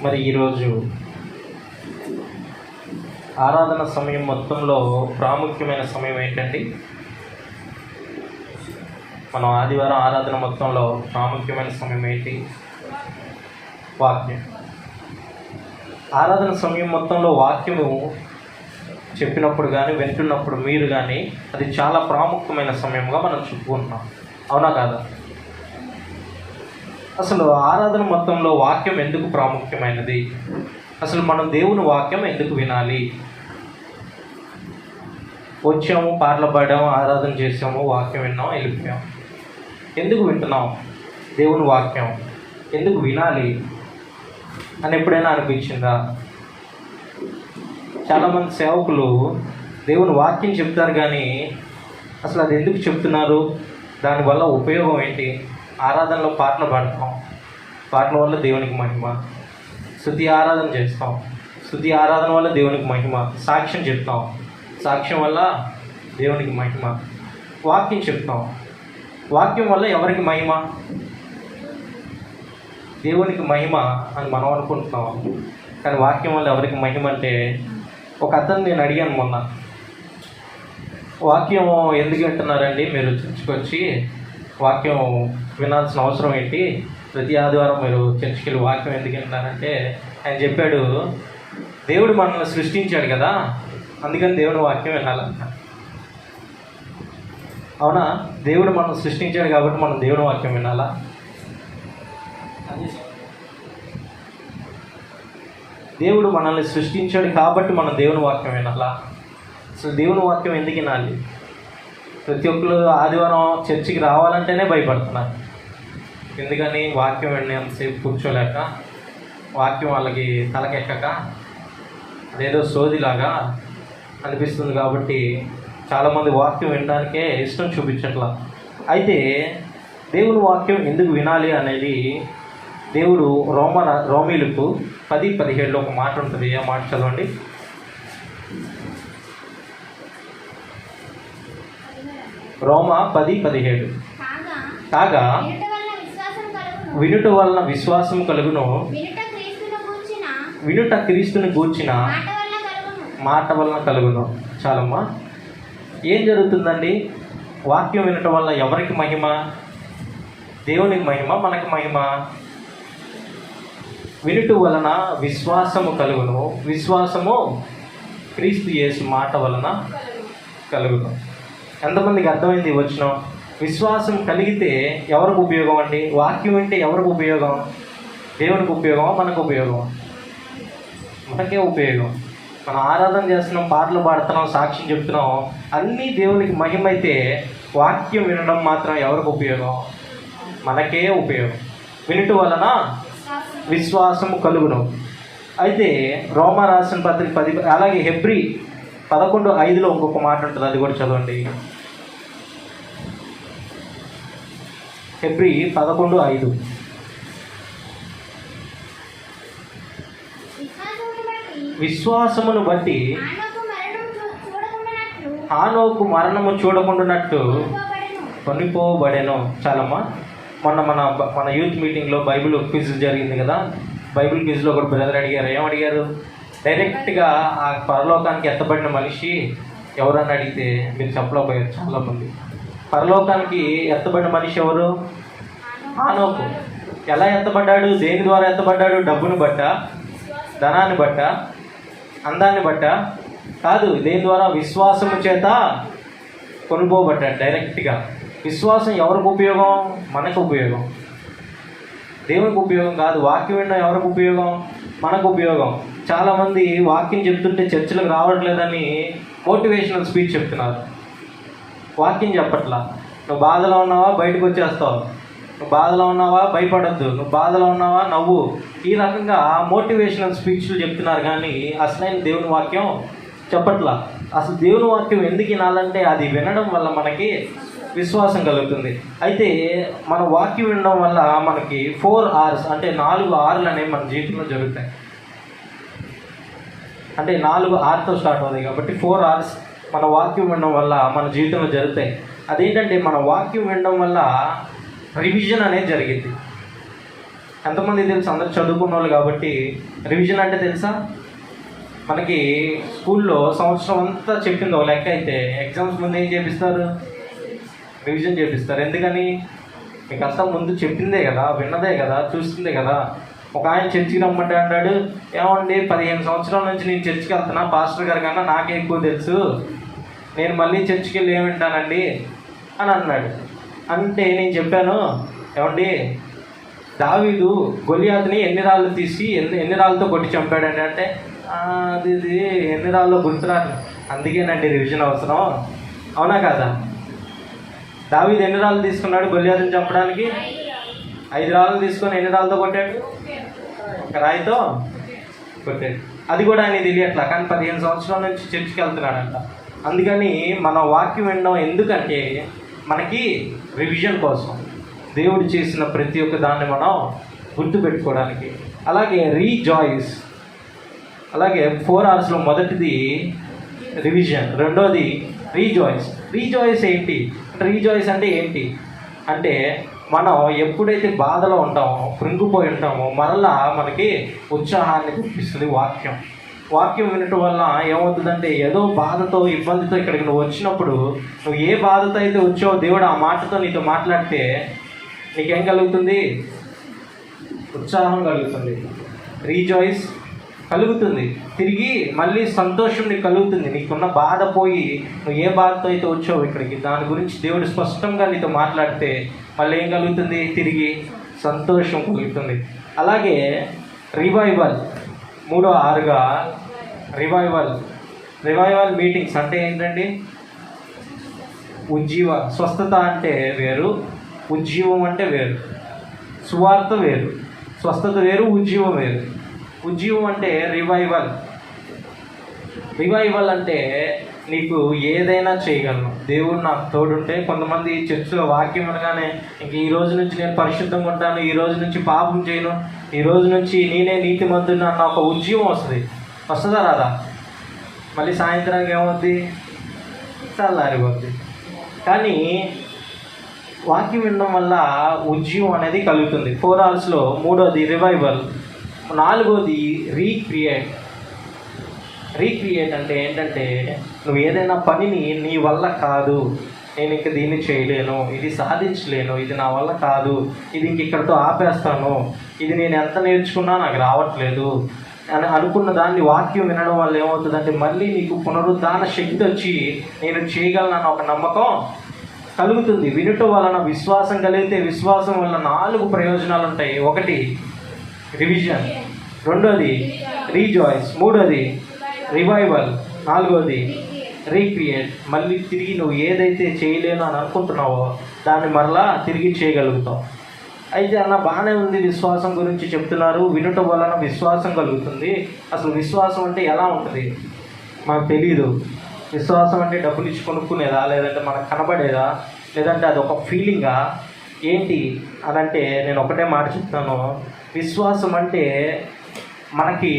మరి ఈరోజు ఆరాధన సమయం మొత్తంలో ప్రాముఖ్యమైన సమయం ఏంటండి? మనం ఆదివారం ఆరాధన మొత్తంలో ప్రాముఖ్యమైన సమయం ఏంటి? వాక్యం. ఆరాధన సమయం మొత్తంలో వాక్యము చెప్పినప్పుడు కానీ వింటున్నప్పుడు మీరు కానీ అది చాలా ప్రాముఖ్యమైన సమయంగా మనం చెప్పుకుంటున్నాం, అవునా కాదా? అసలు ఆరాధన మొత్తంలో వాక్యం ఎందుకు ప్రాముఖ్యమైనది? అసలు మనం దేవుని వాక్యం ఎందుకు వినాలి? వచ్చాము, పాటలు పాడాము, ఆరాధన చేసాము, వాక్యం విన్నాం, వెళ్ళిపోయాం. ఎందుకు వింటున్నాం దేవుని వాక్యం? ఎందుకు వినాలి అని ఎప్పుడైనా అనిపించిందా? చాలామంది సేవకులు దేవుని వాక్యం చెప్తారు కానీ అసలు అది ఎందుకు చెప్తున్నారు, దానివల్ల ఉపయోగం ఏంటి? ఆరాధనలో పాటలు పాడతాం, పాటల వల్ల దేవునికి మహిమ. స్తుతి ఆరాధన చేస్తాం, స్తుతి ఆరాధన వల్ల దేవునికి మహిమ. సాక్ష్యం చెప్తాం, సాక్ష్యం వల్ల దేవునికి మహిమ. వాక్యం చెప్తాం, వాక్యం వల్ల ఎవరికి మహిమ? దేవునికి మహిమ అని మనం అనుకుంటున్నాం, కానీ వాక్యం వల్ల ఎవరికి మహిమ అంటే, ఒక అతను నేను అడిగాను మొన్న, వాక్యం ఎందుకు వింటున్నారండి మీరు చర్చికి వచ్చి? వాక్యం వినాల్సిన అవసరం ఏంటి? ప్రతి ఆదివారం మీరు చర్చికి వెళ్ళి వాక్యం ఎందుకు వింటున్నారంటే, ఆయన చెప్పాడు, దేవుడు మనల్ని సృష్టించాడు కదా, అందుకని దేవుని వాక్యం వినాలంట. అవునా? దేవుడు మనల్ని సృష్టించాడు కాబట్టి మనం దేవుని వాక్యం వినాలా? దేవుడు మనల్ని సృష్టించాడు కాబట్టి మనం దేవుని వాక్యం వినాలా? అసలు దేవుని వాక్యం ఎందుకు వినాలి? ప్రతి ఒక్కరు ఆదివారం చర్చికి రావాలంటేనే భయపడుతున్నారు. ఎందుకని? వాక్యం వినేంతసేపు కూర్చోలేక, వాక్యం వాళ్ళకి తలకెక్కక, అదేదో సోదిలాగా అనిపిస్తుంది కాబట్టి చాలామంది వాక్యం వినడానికే ఇష్టం చూపించట్లా. అయితే దేవుని వాక్యం ఎందుకు వినాలి అనేది దేవుడు రోమీలకు 10:17 ఒక మాట ఉంటుంది. ఏ మాట చదవండి. రోమా 10:17 కాగా వినుట వలన విశ్వాసం కలుగును, వినుట క్రీస్తుని గూర్చిన మాట వలన కలుగును. చాలమ్మా. ఏం జరుగుతుందండి? వాక్యం వినటం వల్ల ఎవరికి మహిమ? దేవునికి మహిమ, మనకి మహిమ. వినుట వలన విశ్వాసము కలుగును, విశ్వాసము క్రీస్తు యేసు మాట వలన కలుగును. ఎంతమందికి అర్థమైంది వచనం? విశ్వాసం కలిగితే ఎవరికి ఉపయోగం అండి? వాక్యం వింటే ఎవరికి ఉపయోగం? దేవునికి ఉపయోగమా, మనకు ఉపయోగం? మనకే ఉపయోగం. మనం ఆరాధన చేస్తున్నాం, పాటలు పాడుతున్నాం, సాక్ష్యం చెప్తున్నాం, అన్నీ దేవునికి మహిమ అయితే వాక్యం వినడం మాత్రం ఎవరికి ఉపయోగం? మనకే ఉపయోగం. వినుట వలన విశ్వాసము కలుగును. అయితే రోమా రాసిన పత్రిక 10, అలాగే హెబ్రీ 11:5 ఇంకొక మాట ఉంటుంది, అది కూడా చదవండి. హెబ్రీ 11:5 విశ్వాసమును బట్టి హానోకు మరణము చూడకుండానట్టు కొనిపోబడెను. చాలమ్మా. మన యూత్ మీటింగ్లో బైబిల్ క్విజ్ జరిగింది కదా. బైబిల్ క్విజ్లో ఒక బ్రదర్ అడిగారు. ఏమడిగారు? డైరెక్ట్గా ఆ పరలోకానికి ఎత్తబడిన మనిషి ఎవరని అడిగితే మీరు చెప్పలేకపోయారు చాలామంది. పరలోకానికి ఎత్తబడిన మనిషి ఎవరు? హానోకు. ఎలా ఎత్తబడ్డాడు? దేని ద్వారా ఎత్తబడ్డాడు? డబ్బుని బట్ట, ధనాన్ని బట్ట, అందాన్ని బట్ట కాదు. దేని ద్వారా? విశ్వాసము చేత కొనుక్కోబడ్డాడు డైరెక్ట్గా. విశ్వాసం ఎవరికి ఉపయోగం? మనకు ఉపయోగం, దేవునికి ఉపయోగం కాదు. వాక్యం వినడం ఎవరికి ఉపయోగం? మనకు ఉపయోగం. చాలామంది వాక్యం చెప్తుంటే చర్చలకు రావట్లేదని మోటివేషనల్ స్పీచ్ చెప్తున్నారు, వాక్యం చెప్పట్లా. నువ్వు బాధలో ఉన్నావా, బయటకు వచ్చేస్తావు. నువ్వు బాధలో ఉన్నావా, భయపడద్దు. నువ్వు బాధలో ఉన్నావా, నవ్వు. ఈ రకంగా మోటివేషనల్ స్పీచ్లు చెప్తున్నారు కానీ అసలైన దేవుని వాక్యం చెప్పట్లా. అసలు దేవుని వాక్యం ఎందుకు వినాలంటే అది వినడం వల్ల మనకి విశ్వాసం కలుగుతుంది. అయితే మన వాక్యం వినడం వల్ల మనకి 4 R's అంటే 4 R'లు అనేవి మన జీవితంలో జరుగుతాయి. అంటే 4 R'తో స్టార్ట్ అవుతాయి కాబట్టి 4 R's మన వాక్యం వినడం వల్ల మన జీవితంలో జరుగుతాయి. అదేంటంటే మన వాక్యం వినడం వల్ల రివిజన్ అనేది జరిగింది. ఎంతమంది తెలుసు? అందరు చదువుకున్న వాళ్ళు కాబట్టి. రివిజన్ అంటే తెలుసా? మనకి స్కూల్లో సంవత్సరం అంతా చెప్పింది ఒక లెక్క అయితే ఎగ్జామ్స్ ముందు ఏం చేపిస్తారు? రివిజన్ చేపిస్తారు. ఎందుకని? మీకు అంతా ముందు చెప్పిందే కదా, విన్నదే కదా, చూస్తుందే కదా. ఒక ఆయన చర్చికి రమ్మంటే అన్నాడు, ఏమండి 15 సంవత్సరాల నుంచి నేను చర్చికి వెళ్తున్నా, పాస్టర్ గారి కన్నా నాకే ఎక్కువ తెలుసు, నేను మళ్ళీ చర్చికి వెళ్ళి ఏమి వింటానండి అని అన్నాడు. అంటే నేను చెప్పాను, ఏమండి దావీదు గొలియాతుని ఎన్ని రాళ్ళు తీసి ఎన్ని రాళ్ళతో కొట్టి చంపాడండి అంటే, అది ఎన్ని రాళ్ళు గుర్తురాదు, అందుకేనండి రివిజన్ అవసరం. అవునా కాదా? దావీదు ఎన్ని రాళ్ళు తీసుకున్నాడు గొలియాతుని చంపడానికి? 5 రాళ్ళు తీసుకొని ఎన్ని రాళ్ళతో కొట్టాడు? ఒక రాయితో కొట్టాడు. అది కూడా ఆయన తెలియట్లా, కానీ 15 సంవత్సరాల నుంచి చర్చికి వెళ్తున్నాడంట. అందుకని మన వాక్యం వినడం ఎందుకంటే మనకి రివిజన్ కోసం, దేవుడు చేసిన ప్రతి ఒక్క దాన్ని మనం గుర్తుపెట్టుకోవడానికి. అలాగే రీజాయిస్, అలాగే 4 R'sలో మొదటిది రివిజన్, రెండోది రీజాయిస్. రీజాయిస్ ఏంటి? రీజాయిస్ అంటే ఏంటి అంటే మనం ఎప్పుడైతే బాధలో ఉంటామో, కృంగిపోయి ఉంటామో, మరలా మనకి ఉత్సాహాన్ని చూపిస్తుంది వాక్యం. వాక్యం వినటం వల్ల ఏమవుతుందంటే, ఏదో బాధతో ఇబ్బందితో ఇక్కడికి నువ్వు వచ్చినప్పుడు, నువ్వు ఏ బాధతో అయితే వచ్చావో దేవుడు ఆ మాటతో నీతో మాట్లాడితే నీకేం కలుగుతుంది? ఉత్సాహం కలుగుతుంది, రీజాయిస్ కలుగుతుంది, తిరిగి మళ్ళీ సంతోషం నీకు కలుగుతుంది. నీకున్న బాధ పోయి నువ్వు ఏ బాధతో అయితే వచ్చావు ఇక్కడికి, దాని గురించి దేవుడు స్పష్టంగా నీతో మాట్లాడితే మళ్ళీ ఏం కలుగుతుంది? తిరిగి సంతోషం కలుగుతుంది. అలాగే రివైవల్, 3వ Rగా రివైవల్. రివైవల్ మీటింగ్స్ అంటే ఏంటండి? ఉజ్జీవ. స్వస్థత అంటే వేరు, ఉజ్జీవం అంటే వేరు. సువార్త వేరు, స్వస్థత వేరు, ఉజ్జీవం వేరు. ఉజ్జీవం అంటే రివైవల్. రివైవల్ అంటే నీకు ఏదైనా చేయగలను, దేవుడు నాకు తోడుంటే. కొంతమంది చర్చిలో వాక్యం అనగానే ఇంక ఈ రోజు నుంచి నేను పరిశుద్ధంగా ఉంటాను, ఈ రోజు నుంచి పాపం చేయను, ఈ రోజు నుంచి నేనే నీతిమంతుని అన్న ఒక ఉజ్జీవం వస్తుంది. వస్తుందా రాదా? మళ్ళీ సాయంత్రానికి ఏమవుద్ది? చల్లారిపోద్ది. కానీ వాక్యం వినడం వల్ల ఉజ్జీవం అనేది కలుగుతుంది. 4 R'sలో 3వది రివైవల్, 4వది రీక్రియేట్. రీక్రియేట్ అంటే ఏంటంటే నువ్వు ఏదైనా పనిని నీ వల్ల కాదు, నేను ఇంక దీన్ని చేయలేను, ఇది సాధించలేను, ఇది నా వల్ల కాదు, ఇది ఇంక ఇక్కడితో ఆపేస్తాను, ఇది నేను ఎంత నేర్చుకున్నా నాకు రావట్లేదు అని అనుకున్న దాన్ని వాక్యం వినడం వల్ల ఏమవుతుందంటే మళ్ళీ నీకు పునరుద్ధాన శక్తి వచ్చి నేను చేయగలను ఒక నమ్మకం కలుగుతుంది. వినుట వలన విశ్వాసం కలిగితే విశ్వాసం వల్ల 4 ప్రయోజనాలు ఉంటాయి. 1 రివిజన్, 2వది రీజాయిస్, 3వది రివైవల్, 4వది రీక్రియేట్. మళ్ళీ తిరిగి నువ్వు ఏదైతే చేయలేను అని అనుకుంటున్నావో దాన్ని మరలా తిరిగి చేయగలుగుతావు. అయితే అన్న బాగానే ఉంది, విశ్వాసం గురించి చెప్తున్నారు, వినటం వలన విశ్వాసం కలుగుతుంది. అసలు విశ్వాసం అంటే ఎలా ఉంటుంది మాకు తెలియదు. విశ్వాసం అంటే డబ్బులు ఇచ్చి కొనుక్కునేదా, లేదంటే మనకు కనబడేదా, లేదంటే అది ఒక ఫీలింగా ఏంటి అని అంటే నేను ఒకటే మాట చెప్తాను. విశ్వాసం అంటే మనకి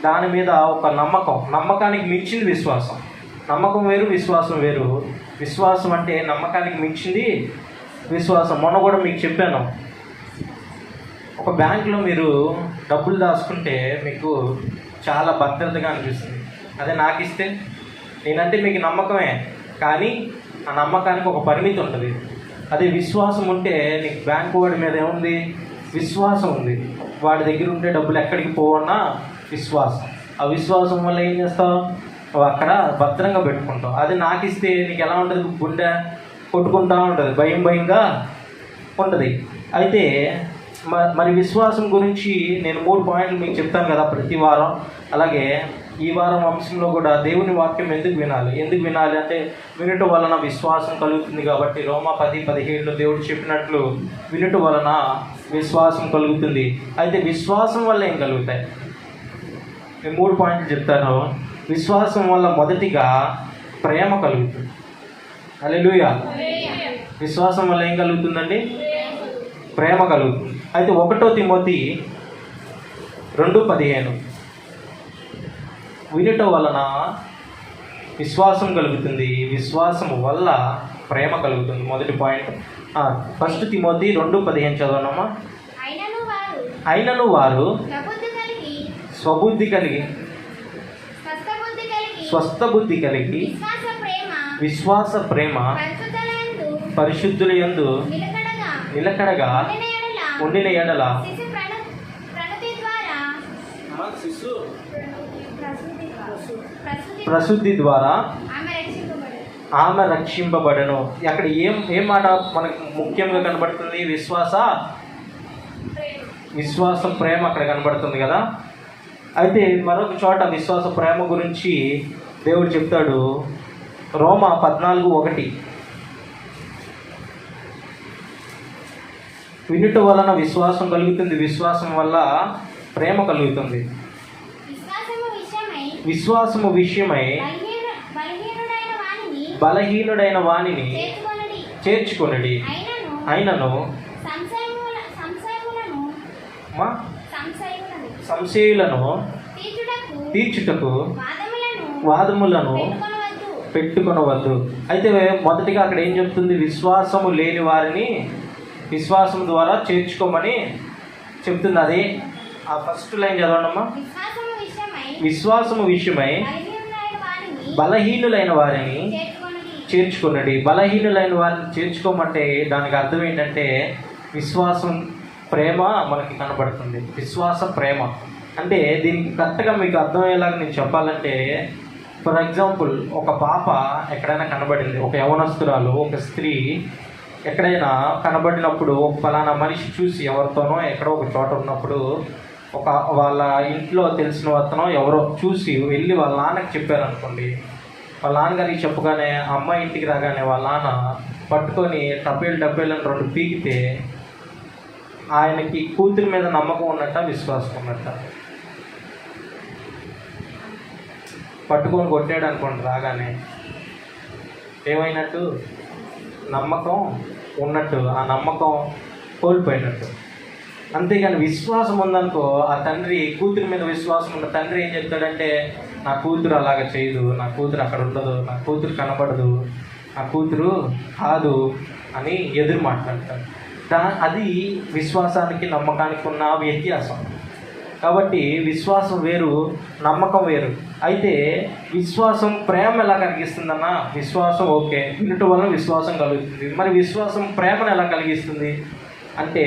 దాని మీద ఒక నమ్మకం, నమ్మకానికి మించింది విశ్వాసం. నమ్మకం వేరు, విశ్వాసం వేరు. విశ్వాసం అంటే నమ్మకానికి మించింది విశ్వాసం. మొన్న కూడా మీకు చెప్పాను, ఒక బ్యాంకులో మీరు డబ్బులు దాచుకుంటే మీకు చాలా భద్రతగా అనిపిస్తుంది. అదే నాకు ఇస్తే, నేనంటే మీకు నమ్మకమే, కానీ ఆ నమ్మకానికి ఒక పరిమితి ఉంటుంది. అదే విశ్వాసం ఉంటే నీకు బ్యాంకు వాడి మీద ఏముంది? విశ్వాసం ఉంది. వాడి దగ్గర ఉంటే డబ్బులు ఎక్కడికి పోవన్నా విశ్వాసం. ఆ విశ్వాసం వల్ల ఏం చేస్తావు? అక్కడ భద్రంగా పెట్టుకుంటావు. అది నాకు ఇస్తే నీకు ఎలా ఉంటుంది? గుండె కొట్టుకుంటూ ఉంటుంది, భయం భయంగా ఉంటుంది. అయితే మరి విశ్వాసం గురించి నేను 3 పాయింట్లు మీకు చెప్తాను కదా ప్రతి వారం. అలాగే ఈ వారం అంశంలో కూడా దేవుని వాక్యం ఎందుకు వినాలి అంటే వినుట వలన విశ్వాసం కలుగుతుంది కాబట్టి. రోమా 10:17లో దేవుడు చెప్పినట్లు వినుట వలన విశ్వాసం కలుగుతుంది. అయితే విశ్వాసం వల్ల ఏం కలుగుతాయి? నేను 3 పాయింట్లు చెప్తాను. విశ్వాసం వల్ల మొదటిగా ప్రేమ కలుగుతుంది. హల్లెలూయా. విశ్వాసం వల్ల ఏం కలుగుతుందండి? ప్రేమ కలుగుతుంది. అయితే 1 తిమోతి 2:15 వినుట వలన విశ్వాసం కలుగుతుంది, విశ్వాసం వల్ల ప్రేమ కలుగుతుంది. మొదటి పాయింట్. 1 తిమోతి 2:15 చదవనమ్మా. అయినను వారు స్వబుద్ధి కలిగి స్వస్థ బుద్ధి కలిగి విశ్వాస ప్రేమ పరిశుద్ధుల యందు నిలకడగా ఉండిన ఎడల ప్రశుద్ధి ద్వారా ఆమె రక్షింపబడను. అక్కడ ఏం మాట మనకు ముఖ్యంగా కనబడుతుంది? విశ్వాసం ప్రేమ అక్కడ కనబడుతుంది కదా. అయితే మరొక చోట విశ్వాస ప్రేమ గురించి దేవుడు చెప్తాడు. రోమా 14:1 వినుట వలన విశ్వాసం కలుగుతుంది, విశ్వాసం వల్ల ప్రేమ కలుగుతుంది. విశ్వాసము విషయమై బలహీనుడైన వానిని చేర్చుకొనడి. అయినను సంశయులను తీర్చుటకు వాదములను పెట్టుకొనవద్దు. అయితే మొదటిగా అక్కడ ఏం చెప్తుంది? విశ్వాసము లేని వారిని విశ్వాసం ద్వారా చేర్చుకోమని చెప్తుంది. అది ఆ ఫస్ట్ లైన్ చదవండమ్మా. విశ్వాసము విషయమై బలహీనులైన వారిని చేర్చుకున్నది. బలహీనులైన వారిని చేర్చుకోమంటే దానికి అర్థం ఏంటంటే విశ్వాసం ప్రేమ మనకి కనబడుతుంది. విశ్వాస ప్రేమ అంటే దీనికి కరెక్ట్గా మీకు అర్థమయ్యేలాగా నేను చెప్పాలంటే, ఫర్ ఎగ్జాంపుల్ ఒక పాప ఎక్కడైనా కనబడింది, ఒక యవనస్తురాలు, ఒక స్త్రీ ఎక్కడైనా కనబడినప్పుడు ఒక ఫలానా మనిషి చూసి ఎవరితోనో ఎక్కడో ఒక చోట ఉన్నప్పుడు ఒక వాళ్ళ ఇంట్లో తెలిసిన అతనో ఎవరో చూసి వెళ్ళి వాళ్ళ నాన్నకి చెప్పారనుకోండి. వాళ్ళ నాన్నగారికి చెప్పగానే అమ్మాయి ఇంటికి రాగానే వాళ్ళ నాన్న పట్టుకొని డబ్బేలను 2 పీకితే ఆయనకి కూతురి మీద నమ్మకం ఉన్నట్ట, విశ్వాసం ఉన్నట్ట? పట్టుకొని కొట్టాడు అనుకోండి, రాగానే ఏమైనట్టు? నమ్మకం ఉన్నట్టు, ఆ నమ్మకం కోల్పోయినట్టు. అంతేగాని విశ్వాసం ఉందనుకో, ఆ తండ్రి కూతురి మీద విశ్వాసం ఉన్న తండ్రి ఏం చెప్తాడంటే, నా కూతురు అలాగ చేయదు, నా కూతురు అక్కడ ఉండదు, నా కూతురు కనబడదు, నా కూతురు కాదు అని ఎదురు మాట్లాడతాడు. అది విశ్వాసానికి నమ్మకానికి ఉన్న వ్యత్యాసం. కాబట్టి విశ్వాసం వేరు, నమ్మకం వేరు. అయితే విశ్వాసం ప్రేమ ఎలా కలిగిస్తుందన్నా? విశ్వాసం ఓకే, వినటం వల్ల విశ్వాసం కలుగుతుంది. మరి విశ్వాసం ప్రేమను ఎలా కలిగిస్తుంది అంటే,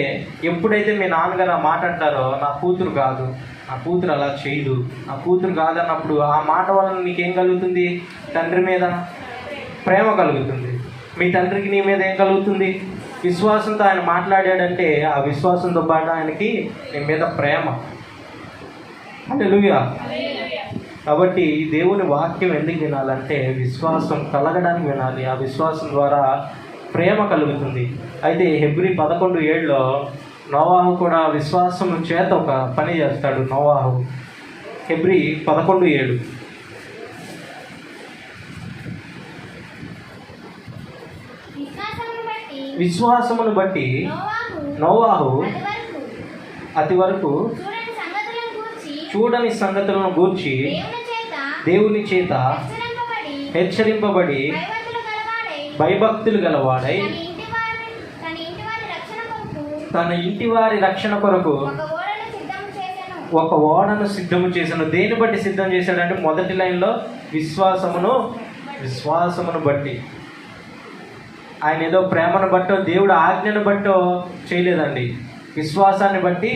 ఎప్పుడైతే మీ నాన్నగారు ఆ మాట అంటారో, నా కూతురు కాదు, నా కూతురు అలా చేయదు, నా కూతురు కాదన్నప్పుడు ఆ మాట వల్ల నీకేం కలుగుతుంది? తండ్రి మీద ప్రేమ కలుగుతుంది. మీ తండ్రికి నీ మీద ఏం కలుగుతుంది? విశ్వాసంతో ఆయన మాట్లాడాడంటే ఆ విశ్వాసంతో పాటు ఆయనకి నీ మీద ప్రేమ. హల్లెలూయా. కాబట్టి దేవుని వాక్యం ఎందుకు వినాలంటే విశ్వాసం కలగడానికి వినాలి. ఆ విశ్వాసం ద్వారా ప్రేమ కలుగుతుంది. అయితే హెబ్రీ 11:7 నోవాహు కూడా విశ్వాసం చేత ఒక పని చేస్తాడు. నోవాహు హెబ్రీ 11:7 విశ్వాసమును బట్టి నోవాహు అతి వరకు చూడని సంగతులను గూర్చి దేవుని చేత హెచ్చరింపబడి భయభక్తులు గలవాడై తన ఇంటి వారి రక్షణ కొరకు ఒక ఓడను సిద్ధము చేశాను. దేని బట్టి సిద్ధం చేశాడంటే మొదటి లైన్లో విశ్వాసమును బట్టి. ఆయన ఏదో ప్రేమను బట్టో దేవుడు ఆజ్ఞను బట్టో చేయలేదండి, విశ్వాసాన్ని బట్టి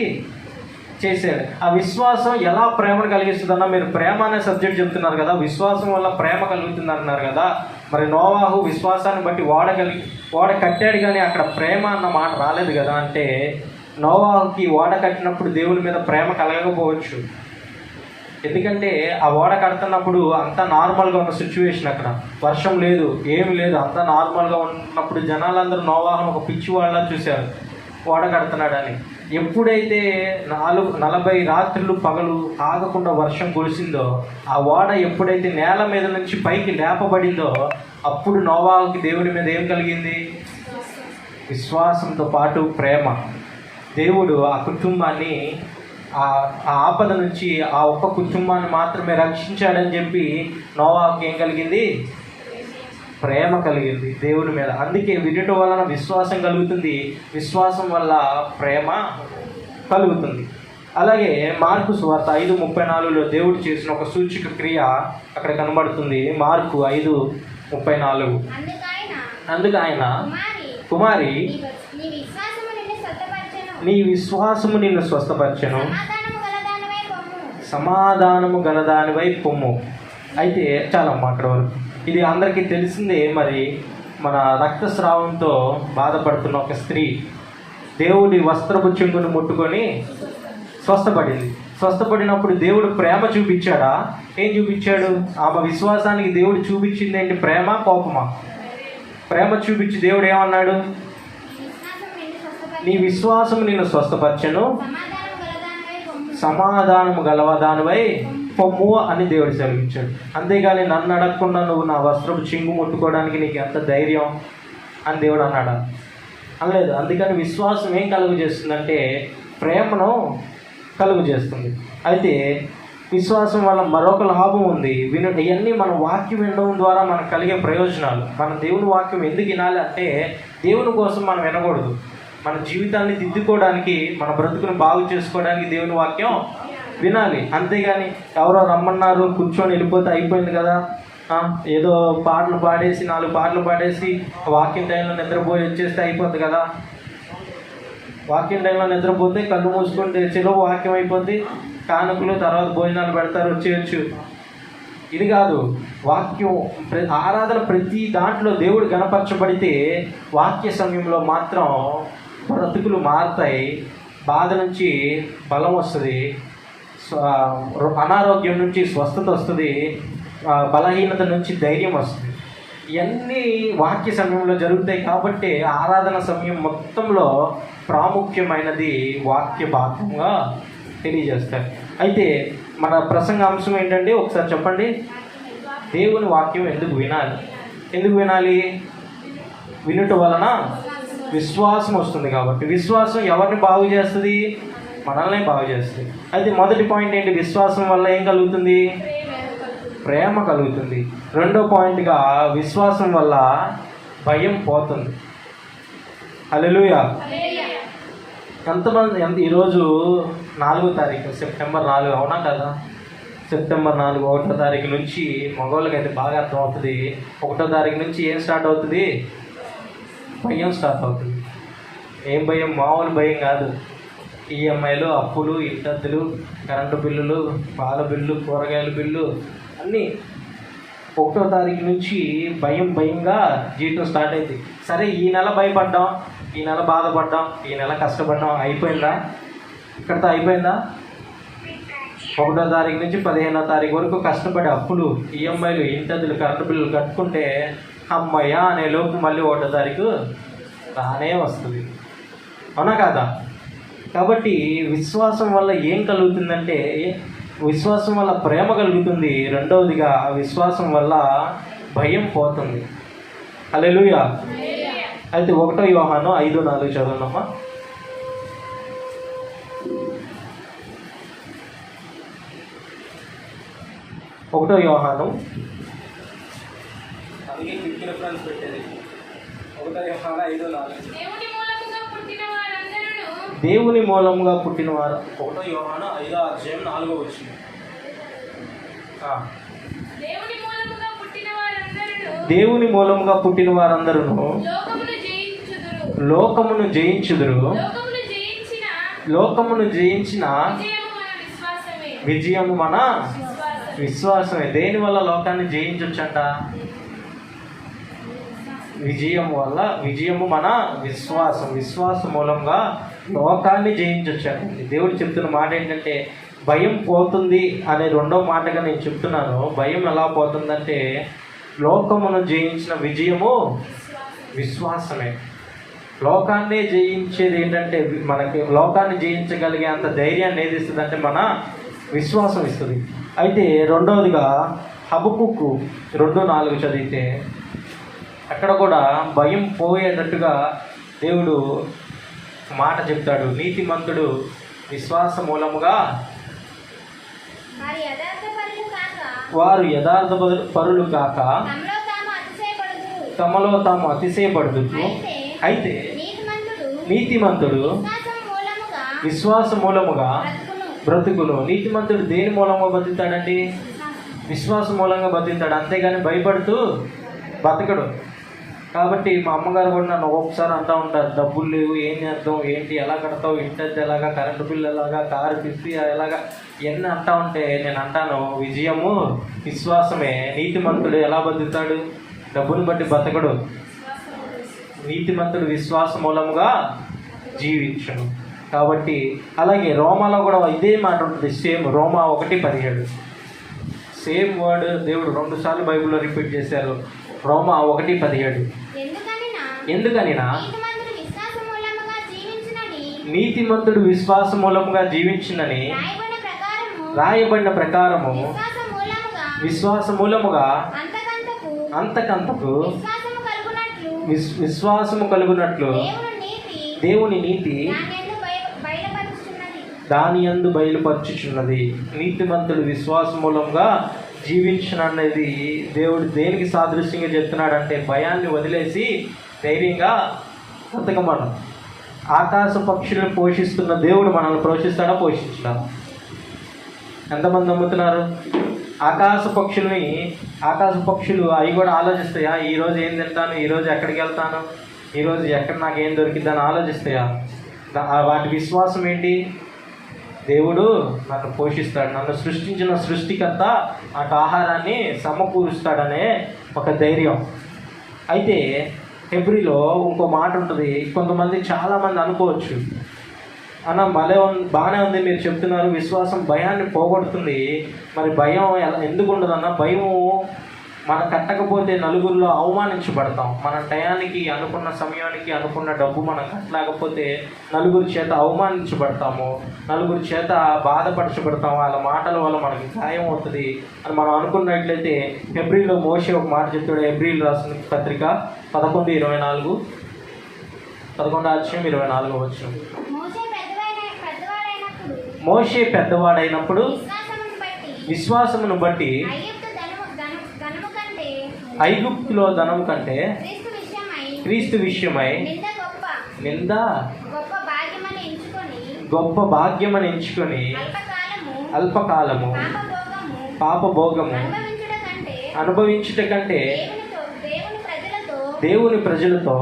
చేశాడు. ఆ విశ్వాసం ఎలా ప్రేమను కలిగిస్తుందన్నా, మీరు ప్రేమ అనే సబ్జెక్ట్ చెప్తున్నారు కదా, విశ్వాసం వల్ల ప్రేమ కలుగుతుంది అన్నారు కదా. మరి నోవాహు విశ్వాసాన్ని బట్టి ఓడ కట్టాడు, కానీ అక్కడ ప్రేమ అన్న మాట రాలేదు కదా. అంటే నోవాహుకి ఓడ కట్టినప్పుడు దేవుని మీద ప్రేమ కలగకపోవచ్చు. ఎందుకంటే ఆ ఓడ కడుతున్నప్పుడు అంతా నార్మల్గా ఉన్న సిచ్యువేషన్, అక్కడ వర్షం లేదు, ఏమి లేదు, అంతా నార్మల్గా ఉన్నప్పుడు జనాలందరూ నోవాహును ఒక పిచ్చివాళ్ళ చూశారు ఓడ కడుతున్నాడని. ఎప్పుడైతే 40 రాత్రులు పగలు ఆగకుండా వర్షం కురిసిందో, ఆ ఓడ ఎప్పుడైతే నేల మీద నుంచి పైకి లేపబడిందో, అప్పుడు నోవాహుకి దేవుని మీద ఏం కలిగింది? విశ్వాసంతో పాటు ప్రేమ. దేవుడు ఆ కుటుంబాన్ని ఆ ఆపద నుంచి ఆ ఒక్క కుటుంబాన్ని మాత్రమే రక్షించాడని చెప్పి నోవాహుకి ఏం కలిగింది? ప్రేమ కలిగింది దేవుని మీద. అందుకే వినటం వలన విశ్వాసం కలుగుతుంది, విశ్వాసం వల్ల కలుగుతుంది. అలాగే మార్కు సువార్త 5:34 దేవుడు చేసిన ఒక సూచక క్రియ అక్కడ కనబడుతుంది. మార్కు 5:34. అందుకు ఆయన, కుమారి, నీ విశ్వాసము నిన్ను స్వస్థపరచెను, సమాధానము గలదానివై పొమ్ము. అయితే చాలమ్మా అక్కడ వరకు. ఇది అందరికీ తెలిసిందే. మరి మన రక్తస్రావంతో బాధపడుతున్న ఒక స్త్రీ దేవుడి వస్త్రపు చెంగును ముట్టుకొని స్వస్థపడింది. స్వస్థపడినప్పుడు దేవుడు ప్రేమ చూపించాడా? ఏం చూపించాడు? ఆమె విశ్వాసానికి దేవుడు చూపించింది ఏంటి? ప్రేమ, కోపమా? ప్రేమ చూపించి దేవుడు ఏమన్నాడు? నీ విశ్వాసము నిన్ను స్వస్థపరచెను, సమాధానము గలవదానివై పొమ్ము అని దేవుడు సెలవించాడు. అంతేగాని నన్ను అడగకుండా నువ్వు నా వస్త్రపు చింగు ముట్టుకోవడానికి నీకు ఎంత ధైర్యం అని దేవుడు అన్నాడా? అనలేదు. అందుకని విశ్వాసం ఏం కలుగు చేస్తుందంటే ప్రేమను కలుగు చేస్తుంది. అయితే విశ్వాసం వల్ల మరొక లాభం ఉంది. ఇవన్నీ మన వాక్యం వినడం ద్వారా మనకు కలిగే ప్రయోజనాలు. మన దేవుని వాక్యం ఎందుకు వినాలి అంటే దేవుని కోసం మనం వినకూడదు. మన జీవితాన్ని దిద్దుకోవడానికి, మన బ్రతుకును బాగు చేసుకోవడానికి దేవుని వాక్యం వినాలి. అంతేగాని ఎవరో రమ్మన్నారు కూర్చొని వెళ్ళిపోతే అయిపోయింది కదా, ఏదో పాటలు పాడేసి 4 పాటలు పాడేసి వాక్యం టైంలో నిద్రపోయి వచ్చేస్తే అయిపోద్ది కదా. వాక్యం టైంలో నిద్రపోతే కళ్ళు మూసుకుంటే చెలో వాక్యం అయిపోద్ది, కానుకలు తర్వాత భోజనాలు పెడతారు, వచ్చేయచ్చు. ఇది కాదు వాక్యం. ఆరాధన ప్రతి దాంట్లో దేవుడు గణపరచబడితే వాక్య సమయంలో మాత్రం బ్రతుకులు మారుతాయి. బాధ నుంచి బలం వస్తుంది, అనారోగ్యం నుంచి స్వస్థత వస్తుంది, బలహీనత నుంచి ధైర్యం వస్తుంది. ఇవన్నీ వాక్య సమయంలో జరుగుతాయి. కాబట్టి ఆరాధన సమయం మొత్తంలో ప్రాముఖ్యమైనది వాక్య భాగంగా తెలియజేస్తారు. అయితే మన ప్రసంగ అంశం ఏంటంటే ఒకసారి చెప్పండి. దేవుని వాక్యం ఎందుకు వినాలి? ఎందుకు వినాలి? వినుట వలన విశ్వాసం వస్తుంది. కాబట్టి విశ్వాసం ఎవరిని బాగు చేస్తుంది? మనల్ని బాగు చేస్తుంది. అయితే మొదటి పాయింట్ ఏంటి? విశ్వాసం వల్ల ఏం కలుగుతుంది? ప్రేమ కలుగుతుంది. రెండో పాయింట్గా విశ్వాసం వల్ల భయం పోతుంది. హల్లెలూయా. ఎంతమంది ఈరోజు 4వ తారీఖు సెప్టెంబర్ 4, అవునా కదా? సెప్టెంబర్ 4 1వ తారీఖు నుంచి మగవాళ్ళకి అయితే బాగా అర్థం అవుతుంది. 1వ తారీఖు నుంచి ఏం స్టార్ట్ అవుతుంది? భయం స్టార్ట్ అవుతుంది. ఏం భయం? మామూలు భయం కాదు. ఈఎంఐలు, అప్పులు, ఇంటద్దులు, కరెంటు బిల్లులు, పాల బిల్లు, కూరగాయల బిల్లు అన్నీ 1వ తారీఖు నుంచి భయంగా జీవితం స్టార్ట్ అయింది. సరే, ఈ నెల భయపడ్డాం, ఈ నెల బాధపడ్డాం, ఈ నెల కష్టపడ్డాం, అయిపోయిందా? ఇక్కడితో అయిపోయిందా? 1వ తారీఖు నుంచి 15వ తారీఖు వరకు కష్టపడి అప్పులు, ఈఎంఐలు, ఇంటద్దులు, కరెంటు బిల్లులు కట్టుకుంటే అమ్మయ్య అనే లోపు మళ్ళీ 1వ తారీఖు రానే వస్తుంది. అవునా కాదా? కాబట్టి విశ్వాసం వల్ల ఏం కలుగుతుందంటే విశ్వాసం వల్ల ప్రేమ కలుగుతుంది. రెండవదిగా విశ్వాసం వల్ల భయం పోతుంది. హల్లెలూయా. అయితే 1 యోహాను 5:4 చదవనమ్మా. 1 యోహాను, అందుకే క్విక్ రిఫరెన్స్ పెట్టేది. 1 యోహాను 5:4. దేవుని మూలముగా పుట్టిన వారు. 1 యోహాను 5:4. దేవుని మూలముగా పుట్టిన వారందరూ లోకమును జయించుదురు. లోకమును జయించిన విజయము మన విశ్వాసమే. దేని వల్ల లోకాన్ని జయించొచ్చంట? విజయము మన విశ్వాసం. విశ్వాసం మూలంగా లోకాన్ని జయించొచ్చండి. దేవుడు చెప్తున్న మాట ఏంటంటే భయం పోతుంది అనే రెండో మాటగా నేను చెప్తున్నాను. భయం ఎలా పోతుందంటే లోకమును జయించిన విజయము విశ్వాసమే. లోకాన్ని జయించేది ఏంటంటే మనకి లోకాన్ని జయించగలిగే అంత ధైర్యాన్ని ఏది ఇస్తుంది అంటే మన విశ్వాసం ఇస్తుంది. అయితే రెండవదిగా హబకుకు 2:4 చదివితే అక్కడ కూడా భయం పోయేటట్టుగా దేవుడు మాట చెప్తాడు. నీతిమంతుడు విశ్వాస మూలముగా వారు యథార్థ పరులు కాక తమలో తాము అతిశయపడుతూ, అయితే నీతిమంతుడు విశ్వాస మూలముగా బ్రతుకును. నీతిమంతుడు దేని మూలంగా బతుకుతాడండి? విశ్వాస మూలంగా బతుకుతాడు, అంతేగాని భయపడుతూ బతకడు. కాబట్టి మా అమ్మగారు కూడా నన్ను ఒక్కొక్కసారి అంటూ ఉంటారు, డబ్బులు లేవు, ఏం చేద్దాం, ఏంటి, ఎలా కడతావు, ఇంటి ఎలాగా, కరెంటు బిల్లు ఎలాగా, కారు పిస్తి ఎలాగా, ఇవన్నీ అంటా ఉంటే నేను అంటాను, విజయము విశ్వాసమే. నీతిమంతుడు ఎలా బతుకుతాడు? డబ్బును బట్టి బతకడు. నీతిమంతుడు విశ్వాస మూలముగా జీవించును. కాబట్టి అలాగే రోమాలో కూడా ఇదే మాట ఉంటుంది, సేమ్. రోమా 1:17 సేమ్ వర్డ్ దేవుడు 2 సార్లు బైబిల్లో రిపీట్ చేశారు. రోమా 1:17 ఎందుకనినా నీతిమంతుడు విశ్వాస మూలముగా జీవించునని రాయబడిన ప్రకారము విశ్వాస మూలముగా అంతకంతకు విశ్వాసము కలుగునట్లు దేవుని నీతి దాని యందు బయలుపరచుచున్నది. నీతిమంతుడు విశ్వాస మూలంగా జీవించననేది దేవుడు దేనికి సాదృశ్యంగా చెప్తున్నాడంటే, భయాన్ని వదిలేసి ధైర్యంగా బ్రతకమను. ఆకాశ పక్షులను పోషిస్తున్న దేవుడు మనల్ని పోషిస్తాడా? పోషించడా? ఎంతమంది నమ్ముతున్నారు? ఆకాశ పక్షులు అవి కూడా ఆలోచిస్తాయా? ఈరోజు ఏం తింటాను, ఈరోజు ఎక్కడికి వెళ్తాను, ఈరోజు ఎక్కడ నాకు ఏం దొరికిద్దని ఆలోచిస్తాయా? వాటి విశ్వాసం ఏంటి? దేవుడు నన్ను పోషిస్తాడు, నన్ను సృష్టించిన సృష్టికర్త నాకు ఆహారాన్ని సమకూరుస్తాడనే ఒక ధైర్యం. అయితే హెబ్రీలో ఇంకో మాట ఉంటుంది. కొంతమంది చాలామంది అనుకోవచ్చు, అన్న బాగానే ఉంది మీరు చెప్తున్నారు, విశ్వాసం భయాన్ని పోగొడుతుంది. మరి భయం ఎందుకు ఉండదన్న? భయం మనం కట్టకపోతే నలుగురిలో అవమానించబడతాం. మన టయానికి, అనుకున్న సమయానికి, అనుకున్న డబ్బు మనం కట్టలేకపోతే నలుగురి చేత అవమానించబడతాము, నలుగురి చేత బాధపరచబడతాము, వాళ్ళ మాటల వల్ల మనకి గాయం అవుతుంది అని మనం అనుకున్నట్లయితే హెబ్రీలో మోషే ఒక మాట చెప్తాడు. హెబ్రీలు రాసిన పత్రిక 11:24 11:24 మోషే పెద్దవాడైనప్పుడు విశ్వాసమును బట్టి ఐగుప్తులో ధనము కంటే క్రీస్తు విషయమై నింద గొప్ప భాగ్యమని ఎంచుకొని అల్పకాలము పాపభోగము అనుభవించుట కంటే దేవుని ప్రజలతో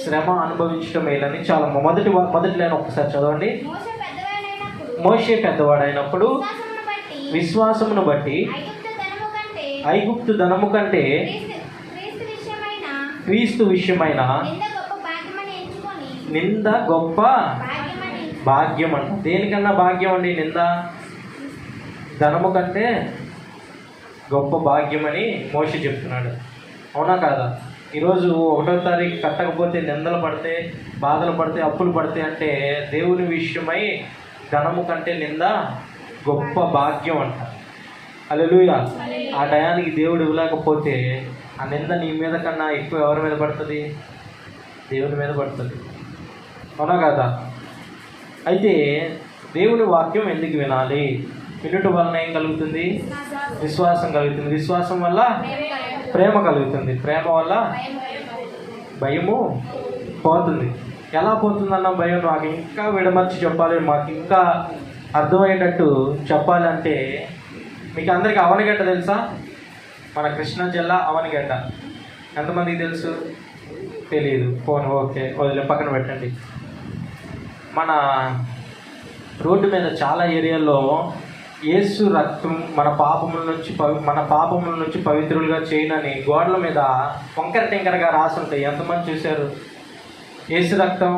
శ్రమ అనుభవించడం మేలని. చాలా మొదటి లైన్ ఒకసారి చదవండి. మోషే పెద్దవాడైనప్పుడు విశ్వాసమును బట్టి ఐగుప్తు ధనము కంటే క్రీస్తు విషయమైన నింద గొప్ప భాగ్యం అంట. దేనికన్నా భాగ్యం అండి నింద? ధనము కంటే గొప్ప భాగ్యం అని మోషే చెప్తున్నాడు. అవునా కాదా? ఈరోజు 1వ తారీఖు కట్టకపోతే నిందలు పడితే, బాధలు పడితే, అప్పులు పడితే అంటే దేవుని విషయమై ధనము కంటే నింద గొప్ప భాగ్యం అంట. హల్లెలూయా. ఆ టయానికి దేవుడు ఇవ్వలేకపోతే ఆ నింద నీ మీద కన్నా ఎక్కువ ఎవరి మీద పడుతుంది? దేవుని మీద పడుతుంది. అవునా కదా? అయితే దేవుని వాక్యం ఎందుకు వినాలి? వినుట వలన ఏం కలుగుతుంది? విశ్వాసం కలుగుతుంది. విశ్వాసం వల్ల ప్రేమ కలుగుతుంది. ప్రేమ వల్ల భయము పోతుంది. ఎలా పోతుందన్న భయం నాకు ఇంకా విడమర్చి చెప్పాలి, మాకు ఇంకా అర్థమయ్యేటట్టు చెప్పాలంటే, మీకు అందరికీ అవనిగడ్డ తెలుసా? మన కృష్ణా జిల్లా అవనిగడ్డ ఎంతమందికి తెలుసు? తెలియదు. ఫోన్ ఓకే వదిలే, పక్కన పెట్టండి. మన రోడ్డు మీద చాలా ఏరియాల్లో యేసు రక్తం మన పాపముల నుంచి పవిత్రులుగా చేయనని గోడల మీద వంకర టింకరగా రాసి ఉంటాయి. ఎంతమంది చూశారు? యేసు రక్తం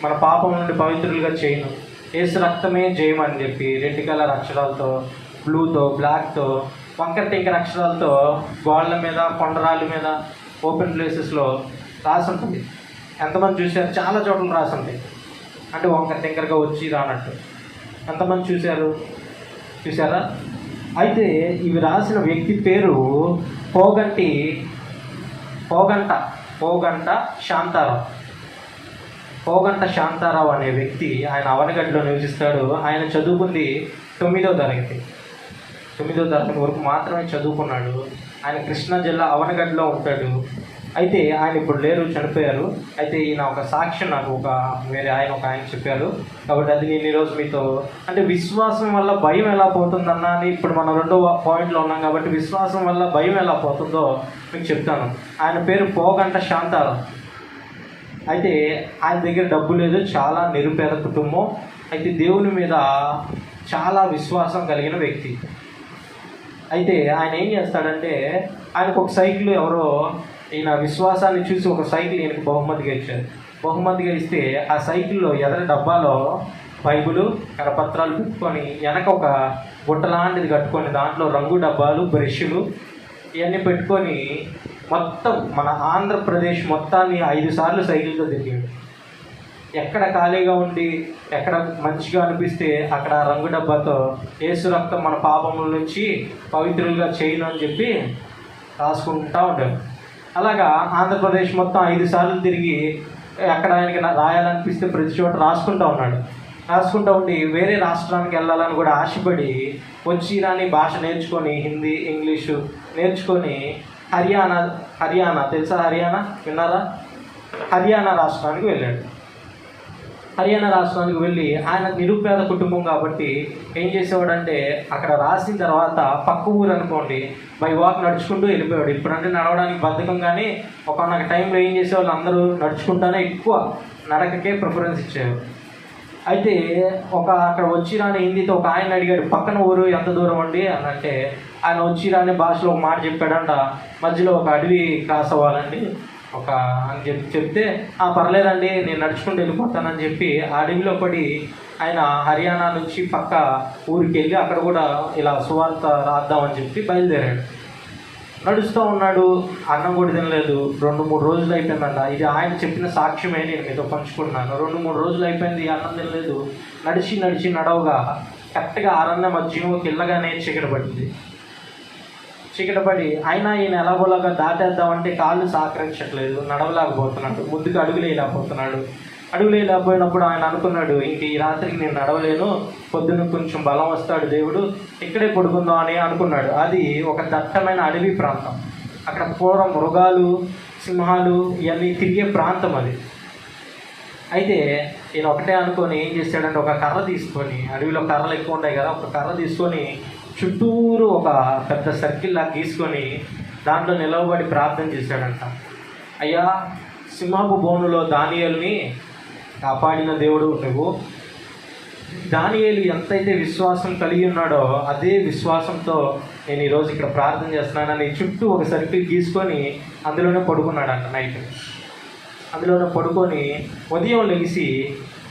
మన పాపం నుండి పవిత్రులుగా చేయను, యేసు రక్తమే జయమని చెప్పి రెడ్ కలర్ అక్షరాలతో, బ్లూతో, బ్లాక్తో, వంకర టింకర అక్షరాలతో గోడల మీద, కొండరాళ్ళ మీద, ఓపెన్ ప్లేసెస్లో రాసి ఉంటుంది. ఎంతమంది చూశారు? చాలా చోట్ల రాసి ఉంటాయి. అంటే వంకర టింకరగా వచ్చి రానట్టు. ఎంతమంది చూసారా? అయితే ఇవి రాసిన వ్యక్తి పేరు పోగంట శాంతారావు. పోగంట శాంతారావు అనే వ్యక్తి ఆయన అవనగడ్డలో నివసిస్తాడు. ఆయన చదువుకుంది 9వ తరగతి వరకు మాత్రమే చదువుకున్నాడు. ఆయన కృష్ణా జిల్లా అవనగడ్డలో ఉంటాడు. అయితే ఆయన ఇప్పుడు లేరు, చనిపోయారు. అయితే ఈయన ఒక సాక్ష్యం నాకు వేరే ఆయన చెప్పారు. కాబట్టి అది నేను ఈరోజు మీతో, అంటే విశ్వాసం వల్ల భయం ఎలా పోతుందన్నా అని ఇప్పుడు మనం 2వ పాయింట్లో ఉన్నాం కాబట్టి విశ్వాసం వల్ల భయం ఎలా పోతుందో మీకు చెప్తాను. ఆయన పేరు పోగంట శాంతారాం. అయితే ఆయన దగ్గర డబ్బు లేదు, చాలా నిరుపేద కుటుంబం. అయితే దేవుని మీద చాలా విశ్వాసం కలిగిన వ్యక్తి. అయితే ఆయన ఏం చేస్తాడంటే, ఆయనకు ఒక సైకిల్ ఈయన విశ్వాసాన్ని చూసి ఒక సైకిల్ ఈయనకు బహుమతిగా ఇచ్చారు. బహుమతిగా ఇస్తే ఆ సైకిల్లో ఎదర డబ్బాలో బైబిలు, కరపత్రాలు పెట్టుకొని, వెనక ఒక గుట్ట లాంటిది కట్టుకొని, దాంట్లో రంగు డబ్బాలు, బ్రష్లు ఇవన్నీ పెట్టుకొని మొత్తం మన ఆంధ్రప్రదేశ్ మొత్తాన్ని 5 సార్లు సైకిల్తో తిరిగాడు. ఎక్కడ ఖాళీగా ఉండి ఎక్కడ మంచిగా అనిపిస్తే అక్కడ రంగు డబ్బాతో యేసు రక్తం మన పాపముల నుంచి పవిత్రులుగా చేయను అని చెప్పి రాసుకుంటూ ఉంటాడు. అలాగా ఆంధ్రప్రదేశ్ మొత్తం 5 సార్లు తిరిగి ఎక్కడ ఆయనకి రాయాలనిపిస్తే ప్రతి చోట రాసుకుంటూ ఉండి వేరే రాష్ట్రానికి వెళ్ళాలని కూడా ఆశపడి వచ్చి రాని భాష నేర్చుకొని, హిందీ, ఇంగ్లీషు నేర్చుకొని హర్యానా తెలుసా? హర్యానా విన్నారా? హర్యానా రాష్ట్రానికి వెళ్ళాడు. హర్యానా రాష్ట్రానికి వెళ్ళి, ఆయన నిరుపేద కుటుంబం కాబట్టి ఏం చేసేవాడంటే, అక్కడ రాసిన తర్వాత పక్క ఊరు అనుకోండి, బై వాక్ నడుచుకుంటూ వెళ్ళిపోయాడు. ఇప్పుడంటే నడవడానికి బద్ధకం, కానీ ఒకనొక టైంలో ఏం చేసేవాళ్ళు అందరూ నడుచుకుంటానే ఎక్కువ నడకకే ప్రిఫరెన్స్ ఇచ్చేవారు. అయితే అక్కడ వచ్చి రాని హిందీతో ఒక ఆయన అడిగాడు, పక్కన ఊరు ఎంత దూరం అండి అని అంటే, ఆయన వచ్చి రాని భాషలో ఒక మాట చెప్పాడంట, మధ్యలో ఒక అడవి క్రాస్ అవ్వాలండి అని చెప్తే, పర్లేదండి నేను నడుచుకుంటూ వెళ్ళిపోతానని చెప్పి ఆ అడవిలో పడి ఆయన హర్యానా నుంచి పక్క ఊరికి వెళ్ళి అక్కడ కూడా ఇలా సువార్త రాద్దామని చెప్పి బయలుదేరాడు. నడుస్తూ ఉన్నాడు, అన్నం కూడా తినలేదు. 2-3 రోజులు అయిపోయిందంట. ఇది ఆయన చెప్పిన సాక్ష్యమే, నేను మీతో పంచుకుంటున్నాను. 2-3 రోజులు అయిపోయింది, అన్నం తినలేదు. నడిచి నడవగా కరెక్ట్గా అరణ్య మధ్యంలోకి వెళ్ళగానే చీకటి పడి అయినా ఈయన ఎలాగోలాగా దాటేద్దామంటే కాళ్ళు సహకరించట్లేదు, నడవలేకపోతున్నాడు, ముందుకు అడుగులు వేయలేకపోయినప్పుడు ఆయన అనుకున్నాడు, ఇంక ఈ రాత్రికి నేను నడవలేను, పొద్దున్న కొంచెం బలం వస్తాడు దేవుడు, ఇక్కడే పడుకుందాం అని అనుకున్నాడు. అది ఒక దట్టమైన అడవి ప్రాంతం. అక్కడ పూర్వం మృగాలు, సింహాలు ఇవన్నీ తిరిగే ప్రాంతం అది. అయితే ఈయన ఒకటే అనుకొని ఏం చేశాడంటే, ఒక కర్ర తీసుకొని, అడవిలో కర్రలు ఎక్కువ ఉంటాయి కదా, ఒక కర్ర తీసుకొని చుట్టూరు ఒక పెద్ద సర్కిల్లా గీసుకొని దాంట్లో నిలవబడి ప్రార్థన చేశాడంట. అయ్యా, సింహపు బోనులో దానియేలుని కాపాడిన దేవుడు నువ్వు. దానియేలు ఎంతైతే విశ్వాసం కలిగి ఉన్నాడో అదే విశ్వాసంతో నేను ఈరోజు ఇక్కడ ప్రార్థన చేస్తున్నానని చుట్టూ ఒక సర్కిల్ గీసుకొని అందులోనే పడుకున్నాడంట. నైట్ అందులోనే పడుకొని ఉదయం లెగిసి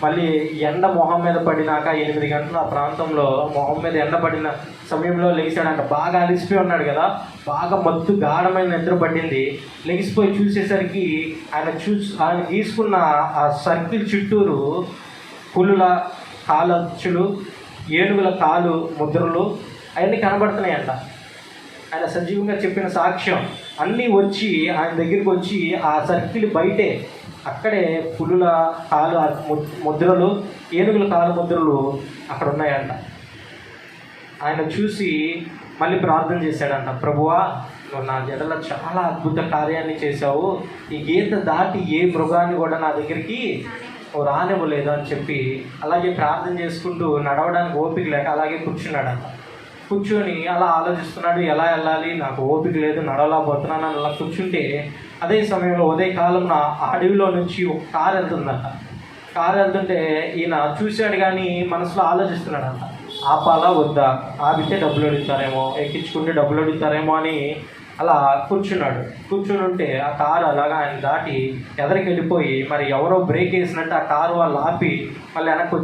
మళ్ళీ ఎండ మొహం మీద పడినాక 8 గంటల ఆ ప్రాంతంలో మొహం మీద ఎండ పడిన సమయంలో లెగిసాడంట. బాగా అలిసిపోయి ఉన్నాడు కదా, బాగా మత్తు గాఢమైన నిద్ర పట్టింది. లెగిసిపోయి చూసేసరికి ఆయన గీసుకున్న ఆ సర్కిల్ చుట్టూరు పులుల కాలచ్చులు, ఏనుగుల కాలు ముద్రలు అవన్నీ కనబడుతున్నాయంట. ఆయన సజీవంగా చెప్పిన సాక్ష్యం అన్నీ వచ్చి ఆయన దగ్గరికి వచ్చి ఆ సర్కిల్ బయటే అక్కడే పులుల కాలు ముద్రలు, ఏనుగుల కాలు ముద్రలు అక్కడ ఉన్నాయంట. ఆయన చూసి మళ్ళీ ప్రార్థన చేశాడంట, ప్రభువా నువ్వు నా జడలో చాలా అద్భుత కార్యాన్ని చేశావు, ఈ గీత దాటి ఏ మృగాన్ని కూడా నా దగ్గరికి రానివ్వలేదు అని చెప్పి అలాగే ప్రార్థన చేసుకుంటూ నడవడానికి ఓపిక లేక అలాగే కూర్చొని అలా ఆలోచిస్తున్నాడు, ఎలా వెళ్ళాలి, నాకు ఓపిక లేదు, నడవలేకపోతున్నాను అని అలా కూర్చుంటే అదే సమయంలో ఉదయకాలం అడవిలో నుంచి ఒక కారు వెళ్తుందంట. కారు వెళ్తుంటే ఈయన చూశాడు కానీ మనసులో ఆలోచిస్తున్నాడంట, ఆపాలా వద్దా, ఆపితే డబ్బులు అడుగుతారేమో, ఎక్కించుకుంటే డబ్బులు అడుగుతారేమో అని అలా కూర్చుని ఉంటే ఆ కారు అలాగా ఆయన దాటి ఎదరికి వెళ్ళిపోయి మరి ఎవరో బ్రేక్ వేసినట్టు ఆ కారు వాళ్ళు ఆపి మళ్ళీ వెనక్కి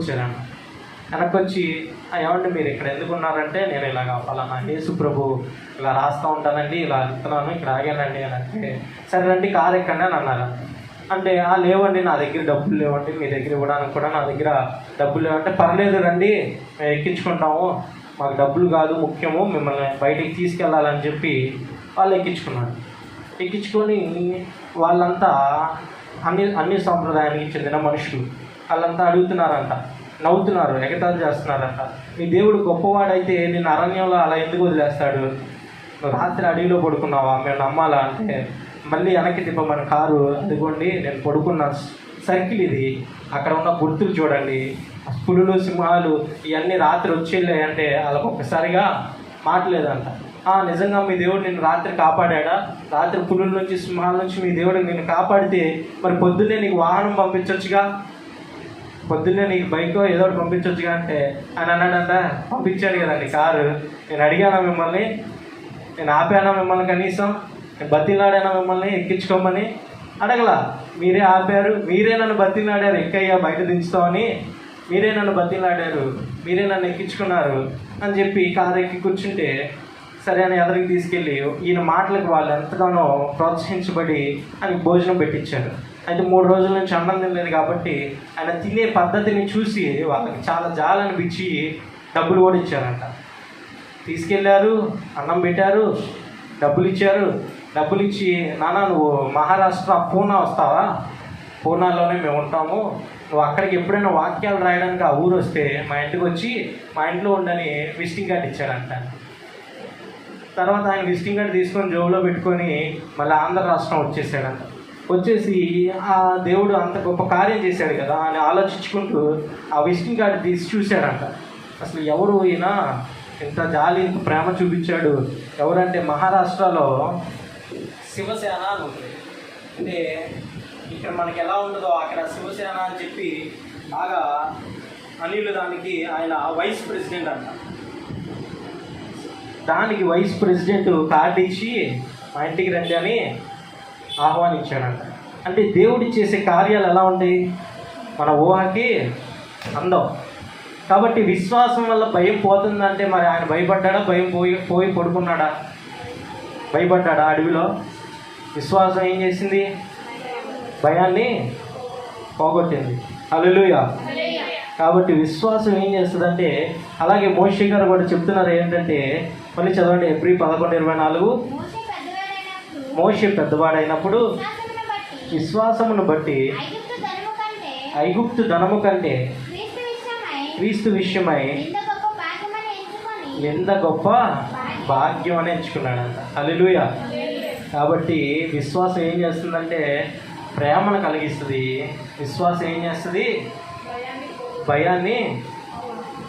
వచ్చి ఏమంటే మీరు ఇక్కడ ఎందుకున్నారంటే, నేను ఇలాగ ఫలానా యేసు ప్రభు ఇలా రాస్తూ ఉంటానండి, ఇలా వెళ్తున్నాను, ఇక్కడ ఆగానండి అని అంటే, సరే రండి కారు ఎక్కండి అని అన్నారు. అంటే లేవండి నా దగ్గర డబ్బులు లేవండి, మీ దగ్గర ఇవ్వడానికి కూడా నా దగ్గర డబ్బులు లేవంటే, పర్లేదు రండి మేము ఎక్కించుకుంటాము, మాకు డబ్బులు కాదు ముఖ్యము, మిమ్మల్ని బయటికి తీసుకెళ్ళాలని చెప్పి వాళ్ళు ఎక్కించుకొని వాళ్ళంతా అన్ని సంప్రదాయానికి చెందిన మనుషులు వాళ్ళంతా అడుగుతున్నారంట, నవ్వుతున్నారు, ఎగతాళి చేస్తున్నారంట. మీ దేవుడు గొప్పవాడైతే నిన్ను అరణ్యంలో అలా ఎందుకు వదిలేస్తాడు, నువ్వు రాత్రి అడవిలో పడుకున్నావా, మేము నమ్మాలా అంటే, మళ్ళీ వెనక్కి తిప్పమని కారు, అదిగోండి నేను పడుకున్న సర్కిల్ ఇది, అక్కడ ఉన్న గుర్తులు చూడండి, పులులు సింహాలు ఇవన్నీ రాత్రి వచ్చేళ్ళాయి అంటే వాళ్ళకు ఒక్కసారిగా మాటలేదంట. నిజంగా మీ దేవుడు నిన్ను రాత్రి కాపాడా? రాత్రి పులుల నుంచి సింహాల నుంచి మీ దేవుడు నిన్ను కాపాడితే మరి పొద్దున్నే నీకు వాహనం పంపించవచ్చుగా, పొద్దున్నే నీకు బైకో ఏదో ఒకటి పంపించవచ్చుగా అంటే ఆయన అన్నాడంట, పంపించాడు కదండి కారు. నేను అడిగానా మిమ్మల్ని? నేను ఆపానా మిమ్మల్ని? కనీసం నేను బతిలాడానా మిమ్మల్ని ఎక్కించుకోమని? అడగలా. మీరే ఆపారు, మీరే నన్ను బతిలాడారు, ఎక్కయ్యా బయట దించుతామని మీరే నన్ను బతిలాడారు, మీరే నన్ను ఎక్కించుకున్నారు అని చెప్పి కారు ఎక్కి కూర్చుంటే సరే అని ఎదరికి తీసుకెళ్ళి ఈయన మాటలకు వాళ్ళు ఎంతగానో ప్రోత్సహించబడి ఆయనకు భోజనం పెట్టించారు. అయితే 3 రోజుల నుంచి అన్నం తినలేదు కాబట్టి ఆయన తినే పద్ధతిని చూసి వాళ్ళకి చాలా జాలనిపించి డబ్బులు కూడా ఇచ్చారంట. తీసుకెళ్ళారు, అన్నం పెట్టారు, డబ్బులు ఇచ్చారు. డబ్బులు ఇచ్చి, నాన్న నువ్వు మహారాష్ట్ర పూనా వస్తావా? పూనాలోనే మేము ఉంటాము, నువ్వు అక్కడికి ఎప్పుడైనా వాక్యాలు రాయడానికి ఆ ఊరు వస్తే మా ఇంటికి వచ్చి మా ఇంట్లో ఉండని విజిటింగ్ కార్డు ఇచ్చాడంట. తర్వాత ఆయన విజిటింగ్ కార్డు తీసుకొని జోబులో పెట్టుకొని మళ్ళీ ఆంధ్ర రాష్ట్రం వచ్చేసాడంట. వచ్చేసి ఆ దేవుడు అంత గొప్ప కార్యం చేశాడు కదా అని ఆలోచించుకుంటూ ఆ విజిటింగ్ కార్డు తీసి చూశాడంట. అసలు ఎవరు ఈయన, ఇంత జాలి ఇంత ప్రేమ చూపించాడు? ఎవరంటే మహారాష్ట్రలో శివసేన అని ఉంటుంది. అంటే ఇక్కడ మనకి ఎలా ఉంటుందో అక్కడ శివసేన అని చెప్పి బాగా అనిలు, దానికి ఆయన వైస్ ప్రెసిడెంట్ అంట. దానికి వైస్ ప్రెసిడెంట్ కార్డు ఇచ్చి మా ఇంటికి రండి అని ఆహ్వానించాడంట. అంటే దేవుడి చేసే కార్యాలు ఎలా ఉంటాయి? మన ఊహకి అందం. కాబట్టి విశ్వాసం వల్ల భయం పోతుందంటే మరి ఆయన భయపడ్డా? భయం పోయి పడుకున్నాడా? భయపడ్డా? అడవిలో విశ్వాసం ఏం చేసింది? భయాన్ని పోగొట్టింది. హల్లెలూయా. కాబట్టి విశ్వాసం ఏం చేస్తుందంటే, అలాగే మోషే గారు కూడా చెప్తున్నారు ఏంటంటే, మళ్ళీ చదవండి, ఎబ్రీ 11:24. మోషే పెద్దవాడైనప్పుడు విశ్వాసమును బట్టి ఐగుప్తు ధనము కంటే క్రీస్తు విషయమై ఎంత గొప్ప భాగ్యం అని ఎంచుకున్నాడంట. హల్లెలూయా. కాబట్టి విశ్వాసం ఏం చేస్తుందంటే ప్రేమను కలిగిస్తుంది. విశ్వాసం ఏం చేస్తుంది? భయాన్ని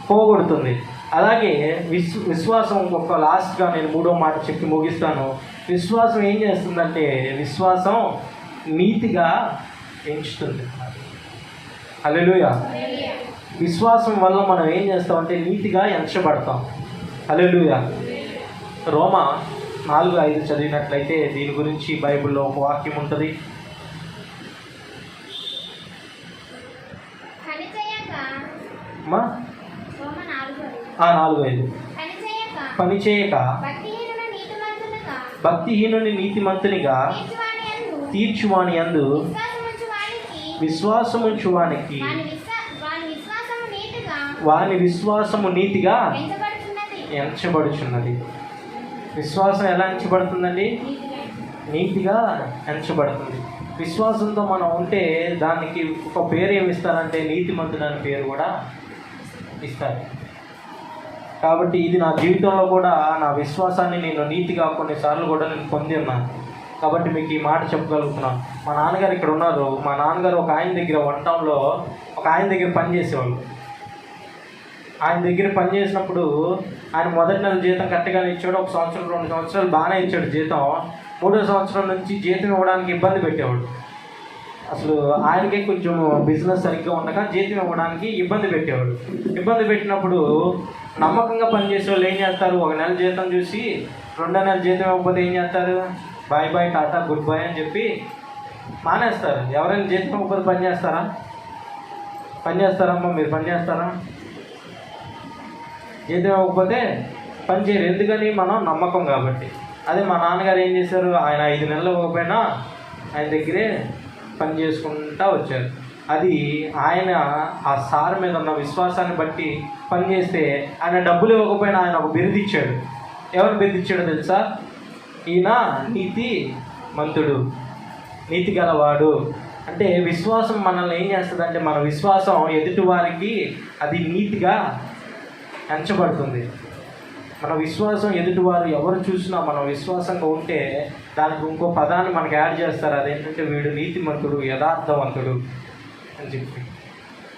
పోగొడుతుంది. అలాగే విశ్వాసం ఒక లాస్ట్గా నేను 3వ మాట చెప్పి ముగిస్తాను. విశ్వాసం ఏం చేస్తుందంటే విశ్వాసం నీతిగా ఎంచుతుంది. హల్లెలూయా. విశ్వాసం వల్ల మనం ఏం చేస్తామంటే నీతిగా ఎంచబడతాం. హల్లెలూయా. రోమా 4:5 చదివినట్లయితే దీని గురించి బైబిల్లో ఒక వాక్యం ఉంటుంది. అమ్మా 4:5 పని చేయక భక్తిహీనుని నీతిమంతునిగా తీర్చువాని యందు విశ్వాసముంచువానికి వాని విశ్వాసము నీతిగా ఎంచబడుచున్నది. విశ్వాసం ఎలా ఎంచబడుతుందండి? నీతిగా ఎంచబడుతుంది. విశ్వాసంతో మనం ఉంటే దానికి ఒక పేరు ఏమి ఇస్తారంటే నీతిమంతుడు అనే పేరు కూడా ఇస్తారు. కాబట్టి ఇది నా జీవితంలో కూడా నా విశ్వాసాన్ని నేను నీతిగా కొన్నిసార్లు కూడా నేను పొంది ఉన్నాను. కాబట్టి మీకు ఈ మాట చెప్పగలుగుతున్నాను. మా నాన్నగారు ఇక్కడ ఉన్నారు. మా నాన్నగారు ఒక ఆయన దగ్గర వంటంలో ఒక ఆయన దగ్గర పనిచేసేవాళ్ళు. ఆయన దగ్గర పనిచేసినప్పుడు ఆయన మొదటి నెల జీతం కరెక్ట్గానే ఇచ్చాడు. 1 సంవత్సరం 2 సంవత్సరాలు బాగానే ఇచ్చాడు జీతం. 3వ సంవత్సరం నుంచి జీతం ఇవ్వడానికి ఇబ్బంది పెట్టేవాడు. అసలు ఆయనకే కొంచెం బిజినెస్ సరిగ్గా ఉండక జీతం ఇవ్వడానికి ఇబ్బంది పెట్టేవాడు. ఇబ్బంది పెట్టినప్పుడు నమ్మకంగా పనిచేసే వాళ్ళు ఏం చేస్తారు? 1 నెల జీతం చూసి 2వ నెల జీతం ఇవ్వకపోతే ఏం చేస్తారు? Bye bye tata goodbye అని చెప్పి మానేస్తారు. ఎవరైనా జీతం ఇవ్వకపోతే పని చేస్తారా? పని చేస్తారమ్మా? మీరు పని చేస్తారా? జీతం ఇవ్వకపోతే పని చేయరు. ఎందుకని? మనం నమ్మకం కాబట్టి. అదే మా నాన్నగారు ఏం చేశారు? ఆయన 5 నెలలు ఇవ్వకపోయినా ఆయన దగ్గరే పని చేసుకుంటూ వచ్చారు. అది ఆయన ఆ సార్ మీద ఉన్న విశ్వాసాన్ని బట్టి పని చేస్తే ఆయన డబ్బులు ఇవ్వకపోయినా ఆయన ఒక బిరుదు ఇచ్చాడు. ఎవరు బిరుదు ఇచ్చాడో తెలుసా? ఈయన నీతి మంతుడు, నీతి గలవాడు. అంటే విశ్వాసం మనల్ని ఏం చేస్తుంది అంటే మన విశ్వాసం ఎదుటి వారికి అది నీతిగా ఎంచబడుతుంది. మన విశ్వాసం ఎదుటివారు ఎవరు చూసినా మనం విశ్వాసంగా ఉంటే దానికి ఇంకో పదాన్ని మనకు యాడ్ చేస్తారు. అదేంటంటే వీడు నీతిమంతుడు, యథార్థవంతుడు అని చెప్పి.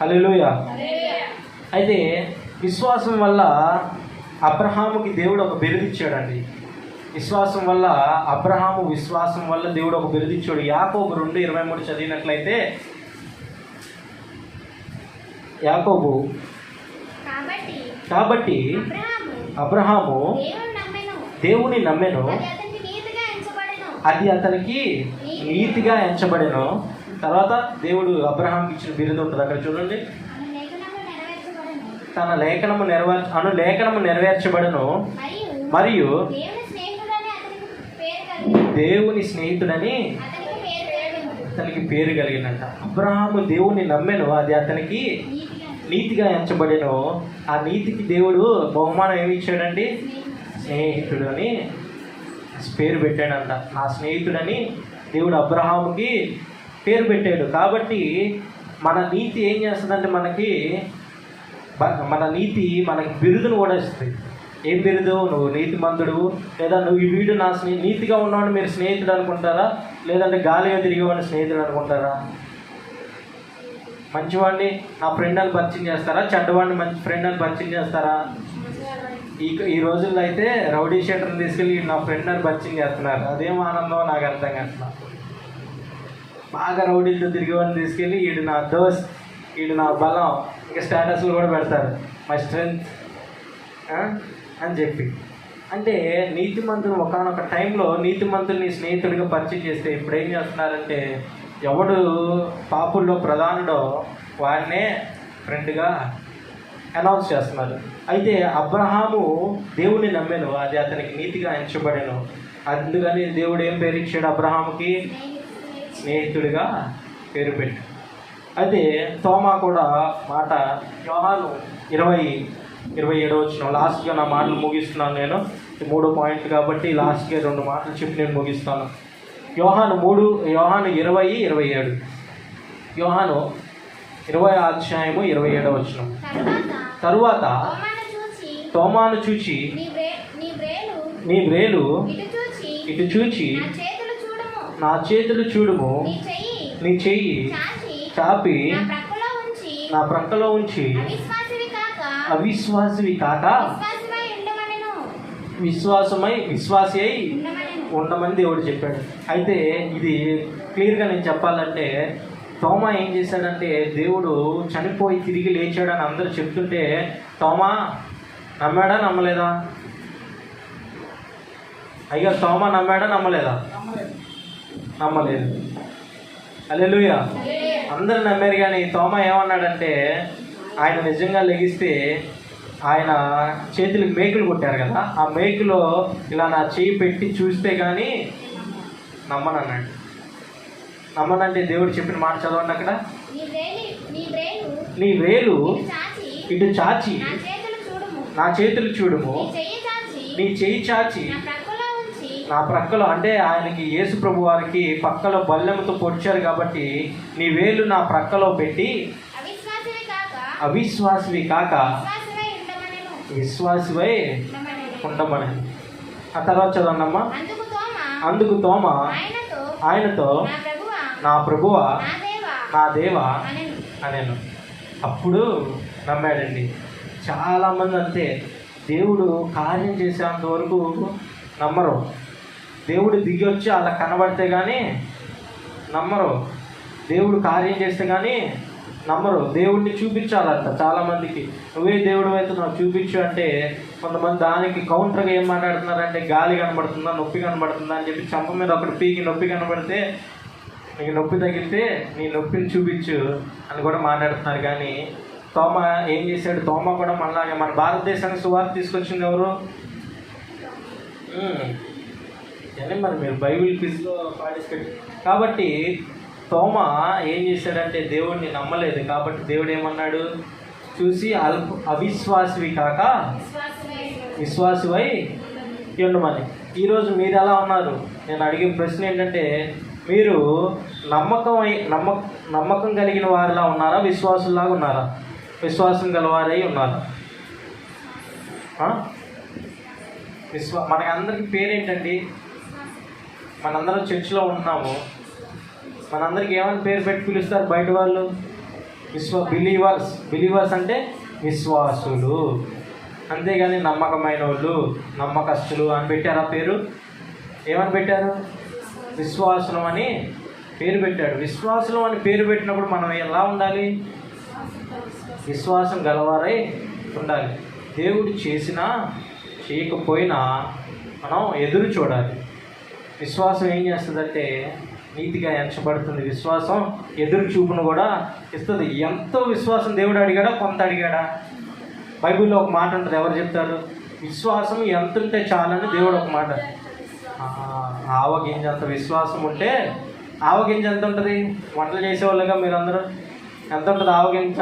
హల్లెలూయా. అయితే విశ్వాసం వల్ల అబ్రహాముకి దేవుడు ఒక బిరుదిచ్చాడండి. విశ్వాసం వల్ల విశ్వాసం వల్ల దేవుడు ఒక బిరుదిచ్చాడు. యాకోబు 2:23 చదివినట్లయితే, యాకోబు కాబట్టి అబ్రహాము దేవుని నమ్మెను, అది అతనికి నీతిగా ఎంచబడెను. తర్వాత దేవుడు అబ్రహాంకి ఇచ్చిన బిరుదు ఉంటుంది అక్కడ చూడండి. తన లేఖనము నెరవేర్చబడను మరియు దేవుని స్నేహితుడని అతనికి పేరు కలిగినంట. అబ్రహాము దేవుని నమ్మెను, అది అతనికి నీతిగా ఎంచబడెను. ఆ నీతికి దేవుడు బహుమానం ఏమి ఇచ్చాడండి? స్నేహితుడు అని పేరు పెట్టాడంట. నా స్నేహితుడని దేవుడు అబ్రహాముకి పేరు పెట్టాడు. కాబట్టి మన నీతి ఏం చేస్తుందంటే మన నీతి మనకి బిరుదును కూడా ఇస్తుంది. ఏం బిరుదు? నువ్వు నీతిమంతుడు, లేదా నువ్వు ఈ వీడు నా నీతిగా ఉన్నవాడు మీరు స్నేహితుడు అనుకుంటారా, లేదంటే గాలిగా తిరిగేవాడిని స్నేహితుడు అనుకుంటారా? మంచివాడిని నా ఫ్రెండ్ అని పరిచయం చేస్తారా, చెడ్డవాడిని మంచి ఫ్రెండ్ అని పరిచయం చేస్తారా? ఈ రోజుల్లో అయితే రౌడీ షీటర్ని తీసుకెళ్ళి నా ఫ్రెండ్ అని పరిచయం చేస్తున్నారు. అదేం ఆనందమో నాకు అర్థం కాదు. బాగా రౌడీలతో తిరిగేవాడిని తీసుకెళ్ళి వీడు నా దోస్త్, వీడు నా బలం, ఇంకా స్టేటస్లు కూడా పెడతారు, మై స్ట్రెంగ్త్ అని చెప్పి. అంటే నీతిమంతులు ఒకనొక టైంలో నీతిమంతుల్ని స్నేహితుడిగా పరిచయం చేస్తే ఇప్పుడు ఏం చేస్తున్నారంటే ఎవడు పాపుల్లో ప్రధానుడో వాడినే ఫ్రెండ్గా అనౌన్స్ చేస్తున్నారు. అయితే అబ్రహాము దేవుని నమ్మెను, అది అతనికి నీతిగా ఎంచబడెను. అందుకని దేవుడు ఏం పేరు ఇచ్చాడు అబ్రహాముకి? స్నేహితుడిగా పేరు పెట్టు. అయితే తోమా కూడా మాట యోహాను 20:27 లాస్ట్గా నా మాటలు ముగిస్తున్నాను. నేను 3 పాయింట్లు కాబట్టి లాస్ట్గా 2 మాటలు చెప్పి నేను ముగిస్తాను. యోహాను 20:27 యోహాను 20:27 తరువాత తోమాను చూచి నీ వ్రేలు ఇటు చూచి నా చేతులు చూడుము, నీ చెయ్యి చాపి నా ప్రక్కలో ఉంచి అవిశ్వాసివి కాక విశ్వాసి అయి ఉండమని దేవుడు చెప్పాడు. అయితే ఇది క్లియర్గా నేను చెప్పాలంటే తోమా ఏం చేశాడంటే దేవుడు చనిపోయి తిరిగి లేచాడని అందరూ చెప్తుంటే తోమా నమ్మాడా నమ్మలేదా? అయ్యా తోమా నమ్మాడా నమ్మలేదా? నమ్మలేదు. హల్లెలూయా. అందరూ నమ్మారు. కానీ తోమా ఏమన్నాడంటే ఆయన నిజంగా లెగిస్తే ఆయన చేతులకు మేకులు కొట్టారు కదా, ఆ మేకులో ఇలా నా చేయి పెట్టి చూస్తే కానీ నమ్మనన్నాడు. నమ్మనంటే దేవుడు చెప్పిన మాట చదవండి అక్కడ. నీ వేలు ఇటు చాచి నా చేతులు చూడుము, నీ చెయ్యి చాచి నా ప్రక్కలో, అంటే ఆయనకి యేసు ప్రభు వారికి పక్కలో బల్లెముతో పొడిచారు కాబట్టి నీ వేలు నా ప్రక్కలో పెట్టి అవిశ్వాసివి కాక విశ్వాసివై ఉండమని. ఆ తర్వాత చదవండమ్మా. అందుకు తోమా ఆయనతో నా ప్రభువా నా దేవా అనేను. అప్పుడు నమ్మాడండి. చాలామంది అంతే, దేవుడు కార్యం చేసేంత వరకు నమ్మరు. దేవుడు దిగి వచ్చి అలా కనబడితే కానీ నమ్మరు. దేవుడు కార్యం చేస్తే కానీ నమ్మరు. దేవుడిని చూపించాలంట చాలామందికి. నువ్వే దేవుడు అయితే నాకు చూపించు అంటే కొంతమంది దానికి కౌంటర్గా ఏం మాట్లాడుతున్నారంటే గాలి కనబడుతుందా, నొప్పి కనబడుతుందా అని చెప్పి చంప మీద ఒకటి పీకి నొప్పి కనబడితే నీకు నొప్పి తగిలితే నీ నొప్పిని చూపించు అని కూడా మాట్లాడుతున్నారు. కానీ తోమా ఏం చేశాడు? తోమా కూడా మనలాగే మన భారతదేశానికి సువార్త తీసుకొచ్చింది ఎవరు? కానీ మరి మీరు బైబిల్ క్విజ్లో పార్టిసిపేట్. కాబట్టి తోమా ఏం చేశాడంటే దేవుడిని నమ్మలేదు. కాబట్టి దేవుడు ఏమన్నాడు? చూసి అవిశ్వాసివి కాక విశ్వాసివై ఉండమని. ఈరోజు మీరు ఎలా ఉన్నారు? నేను అడిగే ప్రశ్న ఏంటంటే మీరు నమ్మకం కలిగిన వారిలా ఉన్నారా, విశ్వాసులాగా ఉన్నారా? విశ్వాసం గలవారై ఉన్నారా? మనకి అందరికి పేరేంటండి? మనందరం చర్చిలో ఉంటున్నాము, మనందరికి ఏమని పేరు పెట్టి పిలుస్తారు బయట వాళ్ళు? బిలీవర్స్ అంటే విశ్వాసులు, అంతేగాని నమ్మకమైన వాళ్ళు, నమ్మకస్తులు అని పెట్టారు. ఆ పేరు ఏమని పెట్టారు? విశ్వాసులం అని పేరు పెట్టాడు. విశ్వాసులం అని పేరు పెట్టినప్పుడు మనం ఎలా ఉండాలి? విశ్వాసం గలవారై ఉండాలి. దేవుడు చేసినా చేయకపోయినా మనం ఎదురు చూడాలి. విశ్వాసం ఏం చేస్తుందంటే నీతిగా ఎంచబడుతుంది. విశ్వాసం ఎదురు చూపును కూడా ఇస్తుంది. ఎంతో విశ్వాసం దేవుడు అడిగాడా? కొంత అడిగాడా? బైబిల్లో ఒక మాట ఉంటుంది, ఎవరు చెప్తారు? విశ్వాసం ఎంత ఉంటే చాలని దేవుడు ఒక మాట. ఆవగింజ అంత విశ్వాసం ఉంటే, ఆవగింజ ఎంత ఉంటుంది? వంటలు చేసేవాళ్ళుగా మీరందరూ, ఎంత ఉంటుంది ఆవగింజ?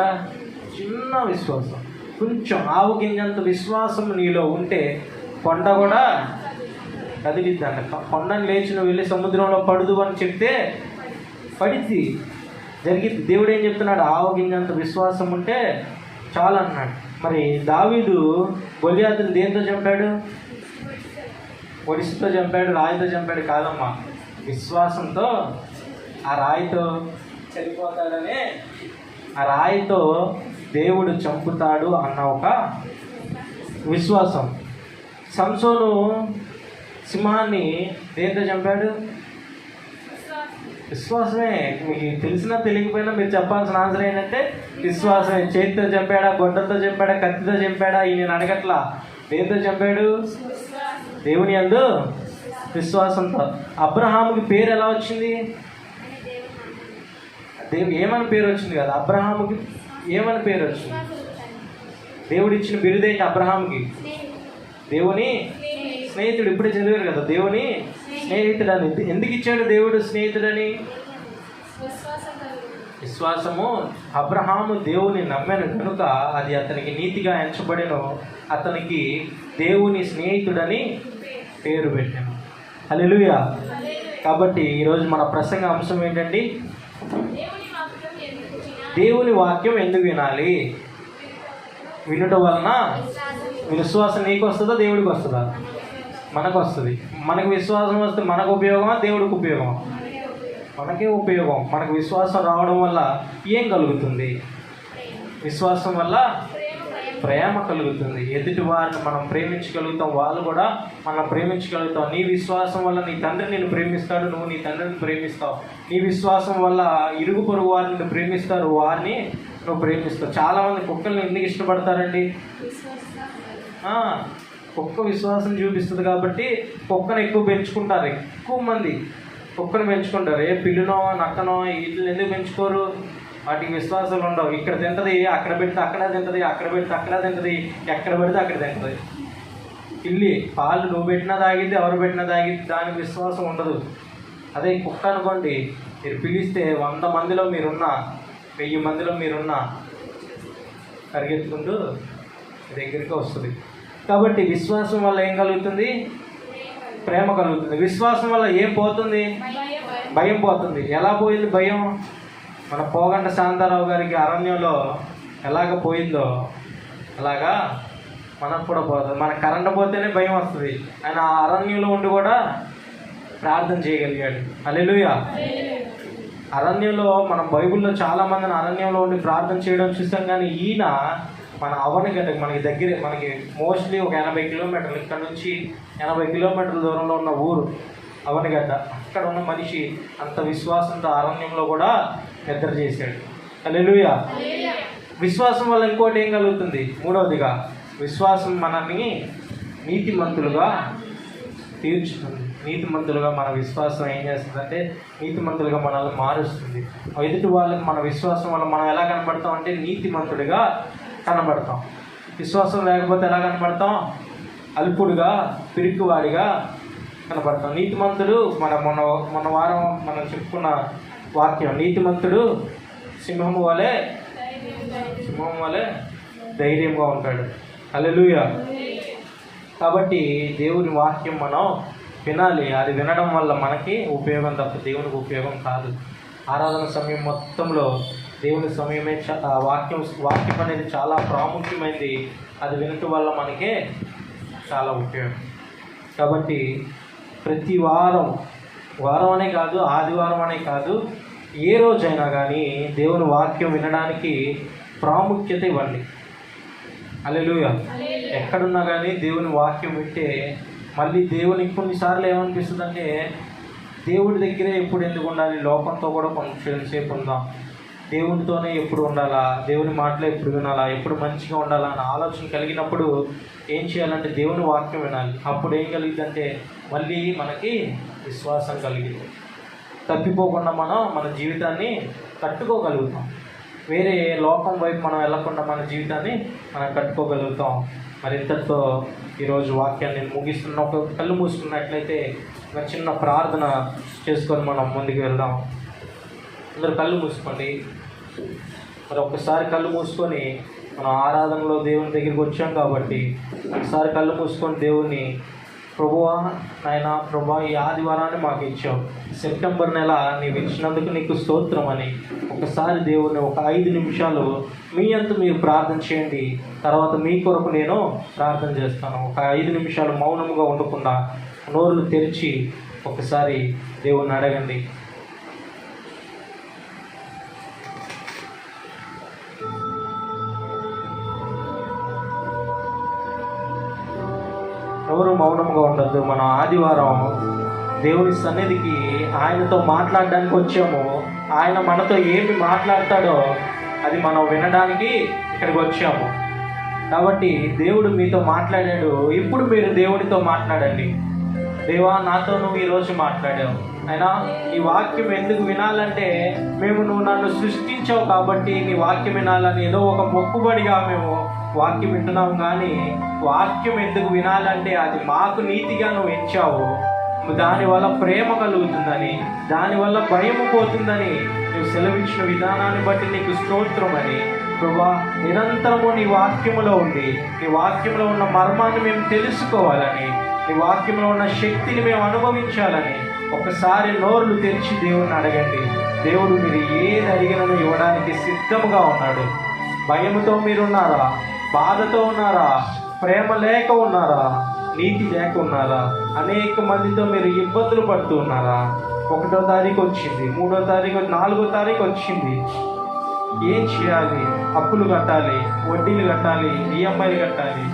చిన్న విశ్వాసం, కొంచెం ఆవగింజంత విశ్వాసం నీలో ఉంటే కొండ కూడా కదిలిద్దంట. కొండను లేచి నువ్వు వెళ్ళి సముద్రంలో పడుదు అని చెప్తే పడిద్ది, జరిగిద్ది. దేవుడు ఏం చెప్తున్నాడు? ఆవగింజంత విశ్వాసం ఉంటే చాలు అన్నాడు. మరి దావీదు గొలియాతుని దేంతో చంపాడు? ఒడిసితో చంపాడు, రాయితో చంపాడు కాదమ్మా, విశ్వాసంతో. ఆ రాయితో చనిపోతాడనే, ఆ రాయితో దేవుడు చంపుతాడు అన్న ఒక విశ్వాసం. సంసోను సింహాన్ని దేంతో చంపాడు? విశ్వాసమే. మీకు తెలిసినా తెలియకపోయినా మీరు చెప్పాల్సిన ఆన్సర్ ఏంటంటే విశ్వాసమే. చేతితో చంపాడా, గొడ్డలతో చంపాడా, కత్తితో చంపాడా? ఈ నేను అడగట్లా. దేంతో చంపాడు? దేవుని యందు విశ్వాసంతో. అబ్రహాముకి పేరు ఎలా వచ్చింది? ఏమని పేరు వచ్చింది కదా? అబ్రహాముకి ఏమని పేరు వచ్చింది? దేవుడు ఇచ్చిన బిరుదేంటి అబ్రహాంకి? దేవుని స్నేహితుడు. ఇప్పుడే చదివారు కదా, దేవుని స్నేహితుడని. ఎందుకు ఇచ్చాడు దేవుడు స్నేహితుడని? విశ్వాసము. అబ్రహాము దేవుని నమ్మాను కనుక అది అతనికి నీతిగా ఎంచబడెను, అతనికి దేవుని స్నేహితుడని పేరు పెట్టాను. హల్లెలూయా. కాబట్టి ఈరోజు మన ప్రసంగ అంశం ఏంటండి? దేవుని వాక్యం ఎందుకు వినాలి? వినటం వలన విశ్వాసం నీకు వస్తుందా, దేవుడికి వస్తుందా? మనకు వస్తుంది. మనకు విశ్వాసం వస్తే మనకు ఉపయోగమా, దేవుడికి ఉపయోగమా? మనకే ఉపయోగం. మనకు విశ్వాసం రావడం వల్ల ఏం కలుగుతుంది? విశ్వాసం వల్ల ప్రేమ కలుగుతుంది. ఎదుటి వారిని మనం ప్రేమించగలుగుతాం, వాళ్ళు కూడా మనం ప్రేమించగలుగుతాం. నీ విశ్వాసం వల్ల నీ తండ్రి నిన్ను ప్రేమిస్తాడు, నువ్వు నీ తండ్రిని ప్రేమిస్తావు. నీ విశ్వాసం వల్ల ఇరుగు పొరుగు వారిని ప్రేమిస్తారు, వారిని నువ్వు ప్రేమిస్తావు. చాలామంది కుక్కల్ని ఎందుకు ఇష్టపడతారండి? కుక్క విశ్వాసం చూపిస్తుంది కాబట్టి కుక్కను ఎక్కువ పెంచుకుంటారు. ఎక్కువ మంది కుక్కను పెంచుకుంటారు. ఏ పిల్లునో నక్కనో వీటిని ఎందుకు పెంచుకోరు? వాటికి విశ్వాసాలు ఉండవు. ఇక్కడ తింటుంది, అక్కడ పెడితే అక్కడ తింటుంది, అక్కడ పెడితే అక్కడ తింటుంది, ఎక్కడ పెడితే అక్కడ తింటుంది. పిల్లి పాలు నువ్వు పెట్టినా తాగిద్ది, ఎవరు పెట్టినా తాగిద్ది, దానికి విశ్వాసం ఉండదు. అదే కుక్క అనుకోండి, మీరు పిలిస్తే 100 మందిలో మీరున్నా, 1000 మందిలో మీరున్నా పరిగెత్తుకుంటూ దగ్గరికి వస్తుంది. కాబట్టి విశ్వాసం వల్ల ఏం కలుగుతుంది? ప్రేమ కలుగుతుంది. విశ్వాసం వల్ల ఏం పోతుంది? భయం పోతుంది. ఎలా పోయింది భయం? మన పోగంట శాంతారావు గారికి అరణ్యంలో ఎలాగ పోయిందో అలాగా మనకు కూడా పోతుంది. మన కరెంట్ పోతేనే భయం వస్తుంది. ఆయన ఆ అరణ్యంలో ఉండి కూడా ప్రార్థన చేయగలిగాడు. హల్లెలూయా. అరణ్యంలో మనం బైబిల్లో చాలామందిని అరణ్యంలో ఉండి ప్రార్థన చేయడం చూస్తాం. కానీ ఈయన మన అవనగడ్డకి మనకి దగ్గరే, మనకి మోస్ట్లీ ఒక 80 కిలోమీటర్లు, ఇక్కడ నుంచి 80 కిలోమీటర్ల దూరంలో ఉన్న ఊరు అవనగడ్డ. అక్కడ ఉన్న మనిషి అంత విశ్వాసంతో అరణ్యంలో కూడా నిద్ర చేశాడు. హల్లెలూయా. విశ్వాసం వల్ల ఇంకోటి ఏం కలుగుతుంది? మూడవదిగా విశ్వాసం మనల్ని నీతిమంతులుగా తీర్చుతుంది. నీతిమంతులుగా మన విశ్వాసం ఏం చేస్తుందంటే నీతిమంతులుగా మనల్ని మారుస్తుంది. ఎదుటి వాళ్ళకి మన విశ్వాసం వల్ల మనం ఎలా కనబడతాం అంటే నీతిమంతుడిగా కనబడతాం. విశ్వాసం లేకపోతే ఎలా కనబడతాం? అల్పుడుగా, పిరికివాడిగా కనబడతాం. నీతిమంతుడు మన వారం మనం చెప్పుకున్న వాక్యం, నీతిమంతుడు సింహం వలె ధైర్యంగా ఉంటాడు. హల్లెలూయా. కాబట్టి దేవుని వాక్యం మనం వినాలి. అది వినడం వల్ల మనకి ఉపయోగం తప్ప దేవునికి ఉపయోగం కాదు. ఆరాధన సమయం మొత్తంలో దేవుని సమయమే వాక్యం అనేది చాలా ప్రాముఖ్యమైనది. అది వినటం వల్ల మనకే చాలా ఉపయోగం. కాబట్టి ప్రతి వారం అనే కాదు, ఆదివారం అనే కాదు, ఏ రోజైనా కానీ దేవుని వాక్యం వినడానికి ప్రాముఖ్యత ఇవ్వండి. హల్లెలూయా. ఎక్కడున్నా కానీ దేవుని వాక్యం వింటే మళ్ళీ దేవునికి కొన్నిసార్లు ఏమనిపిస్తుంది అంటే, దేవుడి దగ్గరే ఎప్పుడు ఎందుకు ఉండాలి, లోకంతో కూడా కొంచెం సేపు ఉందాం, దేవునితోనే ఎప్పుడు ఉండాలా, దేవుని మాటలో ఎప్పుడు వినాలా, ఎప్పుడు మంచిగా ఉండాలా అన్న ఆలోచన కలిగినప్పుడు ఏం చేయాలంటే దేవుని వాక్యం వినాలి. అప్పుడు ఏం కలిగిద్దంటే మళ్ళీ మనకి విశ్వాసం కలిగింది, తప్పిపోకుండా మనం మన జీవితాన్ని కట్టుకోగలుగుతాం. వేరే లోకం వైపు మనం వెళ్ళకుండా మన జీవితాన్ని మనం కట్టుకోగలుగుతాం. మరి ఇంతటితో ఈరోజు వాక్యాన్ని నేను ముగిస్తున్న. ఒక కళ్ళు మూసుకున్నట్లయితే ఒక చిన్న ప్రార్థన చేసుకొని మనం ముందుకు వెళ్దాం. అందరూ కళ్ళు మూసుకోండి. మరి ఒక్కసారి కళ్ళు మూసుకొని మనం ఆరాధనలో దేవుని దగ్గరికి వచ్చాం కాబట్టి ఒకసారి కళ్ళు మూసుకొని దేవుని, ప్రభువా నాయన, ప్రభువా ఈ ఆదివారాన్ని మాకు ఇచ్చావు, సెప్టెంబర్ నెల నీవు ఇచ్చినందుకు నీకు స్తోత్రం అని ఒకసారి దేవుని ఒక 5 నిమిషాలు మీ అంతా మీరు ప్రార్థన చేయండి. తర్వాత మీ కొరకు నేను ప్రార్థన చేస్తాను. ఒక 5 నిమిషాలు మౌనంగా ఉండకుండా నోరులు తెరిచి ఒకసారి దేవుణ్ణి అడగండి. ఎవరు మౌనంగా ఉండద్దు. మనం ఆదివారం దేవుని సన్నిధికి ఆయనతో మాట్లాడడానికి వచ్చాము. ఆయన మనతో ఏమి మాట్లాడతాడో అది మనం వినడానికి ఇక్కడికి వచ్చాము. కాబట్టి దేవుడు మీతో మాట్లాడాడు. ఇప్పుడు మీరు దేవునితో మాట్లాడండి. దేవా, నాతో నువ్వు ఈరోజు మాట్లాడావు. అయినా ఈ వాక్యం ఎందుకు వినాలంటే, నువ్వు నన్ను సృష్టించావు కాబట్టి నీ వాక్యం వినాలని ఏదో ఒక మొక్కుబడిగా మేము వాక్యం వింటున్నాం. కానీ వాక్యం ఎందుకు వినాలంటే అది మాకు నీతిగా నువ్వు ఇచ్చావు. దానివల్ల ప్రేమ కలుగుతుందని, దానివల్ల భయము పోతుందని నువ్వు సెలవిచ్చిన విధానాన్ని బట్టి నీకు స్తోత్రం అని ప్రభువా, నిరంతరము నీ వాక్యములో ఉండి నీ వాక్యంలో ఉన్న మర్మాన్ని మేము తెలుసుకోవాలని, నీ వాక్యంలో ఉన్న శక్తిని మేము అనుభవించాలని ఒకసారి నోర్లు తెరిచి దేవుణ్ణి అడగండి. దేవుడు మీరు ఏది అడిగినను ఇవ్వడానికి సిద్ధంగా ఉన్నాడు. భయముతో మీరున్నారా? బాధతో ఉన్నారా? ప్రేమ లేక ఉన్నారా? నీతి లేక ఉన్నారా? అనేక మందితో మీరు ఇబ్బందులు పడుతూ ఉన్నారా? 1వ తారీఖు వచ్చింది, 3వ తారీఖు, 4వ తారీఖు వచ్చింది. ఏం చేయాలి? అప్పులు కట్టాలి, వడ్డీలు కట్టాలి, ఈఎంఐలు కట్టాలి.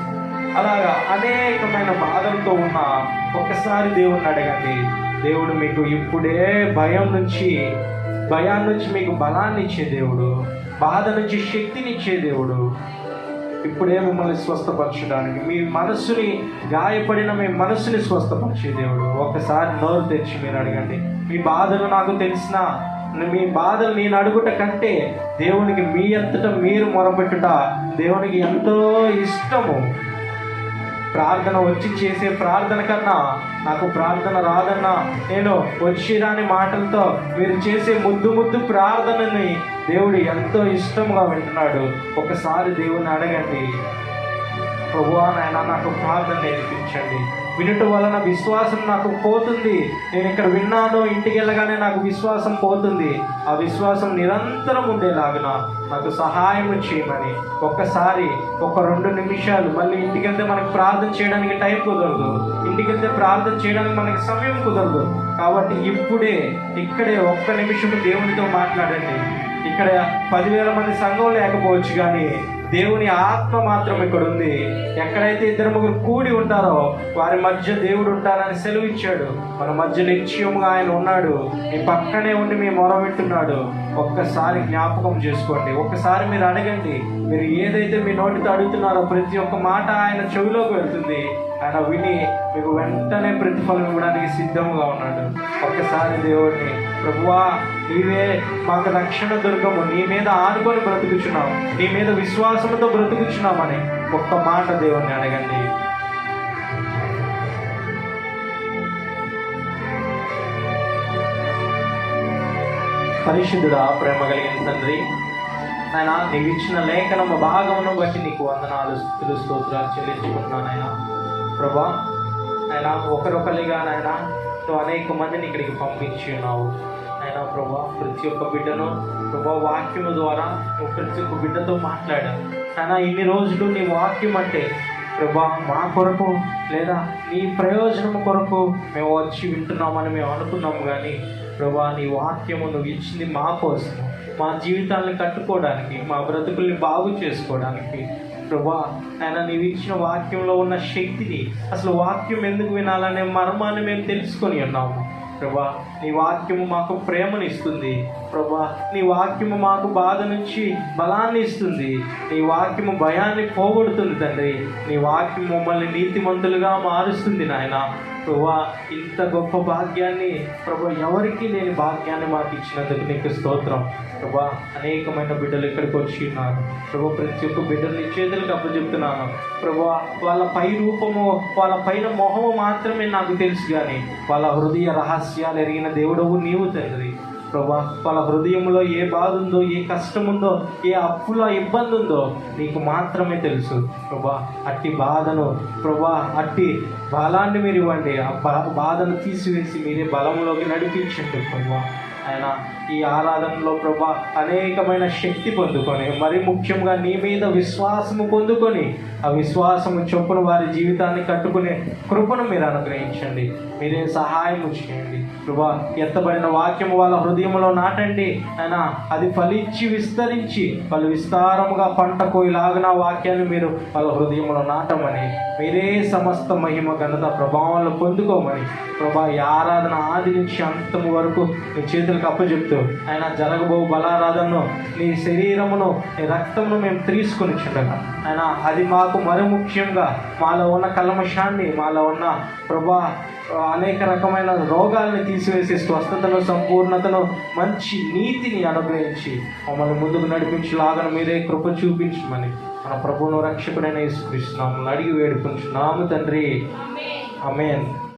అలాగా అనేకమైన బాధలతో ఉన్న ఒక్కసారి దేవుణ్ణి అడగండి. దేవుడు మీకు ఇప్పుడే భయాన్ని నుంచి మీకు బలాన్ని ఇచ్చే దేవుడు, బాధ నుంచి శక్తినిచ్చే దేవుడు, ఇప్పుడే మిమ్మల్ని స్వస్థపరచడానికి, మీ మనస్సుని గాయపడిన మీ మనస్సుని స్వస్థపరిచే దేవుడు. ఒకసారి నోరు తెరిచి మీరు అడగండి. మీ బాధలు నాకు తెలిసినా, మీ బాధలు నేను అడుగుట కంటే దేవునికి మీ అంతటా మీరు మొరపెట్టుట దేవునికి ఎంతో ఇష్టము. ప్రార్థన వచ్చి చేసే ప్రార్థన కన్నా నాకు ప్రార్థన రాదన్నా, నేను వచ్చిరాని మాటలతో మీరు చేసే ముద్దు ప్రార్థనని దేవుడు ఎంతో ఇష్టంగా వింటున్నాడు. ఒకసారి దేవుని అడగండి. ప్రభువా నాయన, నాకు ప్రార్థన నేర్పించండి. వినటం వలన విశ్వాసం నాకు పోతుంది. నేను ఇక్కడ విన్నాను, ఇంటికి వెళ్ళగానే నాకు విశ్వాసం పోతుంది. ఆ విశ్వాసం నిరంతరం ఉండేలాగున నాకు సహాయం చేయమని ఒక్కసారి ఒక 2 నిమిషాలు. మళ్ళీ ఇంటికి వెళ్తే మనకు ప్రార్థన చేయడానికి టైం కుదరదు, ఇంటికి వెళ్తే ప్రార్థన చేయడానికి మనకి సమయం కుదరదు. కాబట్టి ఇక్కడే 1 నిమిషం దేవునితో మాట్లాడండి. ఇక్కడ 10,000 మంది సంఘం లేకపోవచ్చు, కానీ దేవుని ఆత్మ మాత్రం ఇక్కడ ఉంది. ఎక్కడైతే 2-3 కూడి ఉంటారో వారి మధ్య దేవుడు ఉంటారని సెలవిచ్చాడు. మన మధ్య నిత్యముగా ఆయన ఉన్నాడు. మీ పక్కనే ఉండి మీ మొర వింటున్నాడు. ఒక్కసారి జ్ఞాపకం చేసుకోండి. ఒక్కసారి మీరు అడగండి. మీరు ఏదైతే మీ నోటితో అడుగుతున్నారో ప్రతి ఒక్క మాట ఆయన చెవిలోకి వెళ్తుంది. ఆయన విని మీకు వెంటనే ప్రతిఫలం ఇవ్వడానికి సిద్ధంగా ఉన్నాడు. ఒక్కసారి దేవుడిని, ప్రభువా నీవే మాకు రక్షణ దుర్గము, నీ మీద ఆనుకొని బ్రతుకుచున్నాం, నీ మీద విశ్వాసంతో బ్రతుకుచున్నామని ఒక్క మాట దేవుడిని అడగండి. పరిశుద్ధుడా, ప్రేమ కలిగిన తండ్రి, నాయన నీవు ఇచ్చిన లేఖనము భాగమును బట్టి నీకు వందనాలు, స్తుతులు, స్తోత్రాలు చెల్లించుకుంటున్నాను. ఆయన ప్రభా, ఆయన ఒకరొకరిగా నాయన నువ్వు అనేక మందిని ఇక్కడికి పంపించి ఉన్నావు. ఆయన ప్రభా, ప్రతి ఒక్క బిడ్డను ప్రభా వాక్యము ద్వారా నువ్వు ప్రతి ఒక్క బిడ్డతో మాట్లాడావు. ఆయన ఇన్ని రోజులు నీ వాక్యం అంటే ప్రభా మా కొరకు లేదా నీ ప్రయోజనం కొరకు మేము వచ్చి వింటున్నామని మేము అనుకున్నాము, కానీ ప్రభా నీ వాక్యము నువ్వు ఇచ్చింది మా కోసం, మా జీవితాలను కట్టుకోవడానికి, మా బ్రతుకుల్ని బాగు చేసుకోవడానికి. ప్రభా ఆయన నీవు ఇచ్చిన వాక్యంలో ఉన్న శక్తిని, అసలు వాక్యం ఎందుకు వినాలనే మర్మాన్ని మేము తెలుసుకొని ఉన్నాము. ప్రభా నీ వాక్యము మాకు ప్రేమని ఇస్తుంది. ప్రభా నీ వాక్యము మాకు బాధ నుంచి బలాన్ని ఇస్తుంది. నీ వాక్యము భయాన్ని పోగొడుతుంది తండ్రి. నీ వాక్యం మమ్మల్ని నీతిమంతులుగా మారుస్తుంది నాయన. ప్రభా ఇంత గొప్ప భాగ్యాన్ని, ప్రభా ఎవరికి లేని భాగ్యాన్ని మాకు ఇచ్చినందుకు నీకు స్తోత్రం. ప్రభా అనేకమైన బిడ్డలు ఇక్కడికి వచ్చి ఉన్నారు. ప్రభా ప్రతి ఒక్క బిడ్డలు చేతులకు అప్పచెప్తున్నాను. ప్రభా వాళ్ళ పై రూపము, వాళ్ళ పైన మొహము మాత్రమే నాకు తెలుసు, కానీ వాళ్ళ హృదయ రహస్యాలు ఎరిగిన దేవుడవు నీవు తండ్రి. ప్రభా వాళ్ళ హృదయంలో ఏ బాధ ఉందో, ఏ కష్టం ఉందో, ఏ అప్పుల ఇబ్బంది ఉందో నీకు మాత్రమే తెలుసు. ప్రభా అట్టి బాధను, ప్రభా అట్టి బలాన్ని మీరు ఇవ్వండి. ఆ బాధను తీసివేసి మీరే బలంలోకి నడిపించండి ప్రభా. ఆయన ఈ ఆరాధనలో ప్రభా అనేకమైన శక్తి పొందుకొని, మరి ముఖ్యంగా నీ మీద విశ్వాసము పొందుకొని, ఆ విశ్వాసము చొప్పున వారి జీవితాన్ని కట్టుకునే కృపను మీరు అనుగ్రహించండి. మీరే సహాయం చేయండి ప్రభా. ఎత్తబడిన వాక్యము వాళ్ళ హృదయంలో నాటండి ఆయన. అది ఫలించి విస్తరించి వాళ్ళు విస్తారముగా పంట కోయిలాగిన వాక్యాన్ని మీరు వాళ్ళ హృదయంలో నాటమని, మీరే సమస్త మహిమ ఘనత ప్రభావాలను పొందుకోమని ప్రభా ఈ ఆరాధన ఆది నుంచి అంతము వరకు నీ చేతులకు అప్పచెప్తూ ఆయన జరగబో బలారాధనను, నీ శరీరమును, నీ రక్తమును మేము తీసుకొని చుండగా ఆయన అది మాకు మరి ముఖ్యంగా మాలో ఉన్న కల్మషాన్ని, మాలో ఉన్న ప్రభా అనేక రకమైన రోగాల్ని తీసివేసి స్వస్థతను, సంపూర్ణతను, మంచి నీతిని అనుగ్రహించి మమ్మల్ని ముందుకు నడిపించేలాగా మీరే కృప చూపించమని మన ప్రభువును రక్షకుడైన యేసుక్రీస్తు నామములో అడిగి వేడుకుంటున్నాము తండ్రి. ఆమేన్.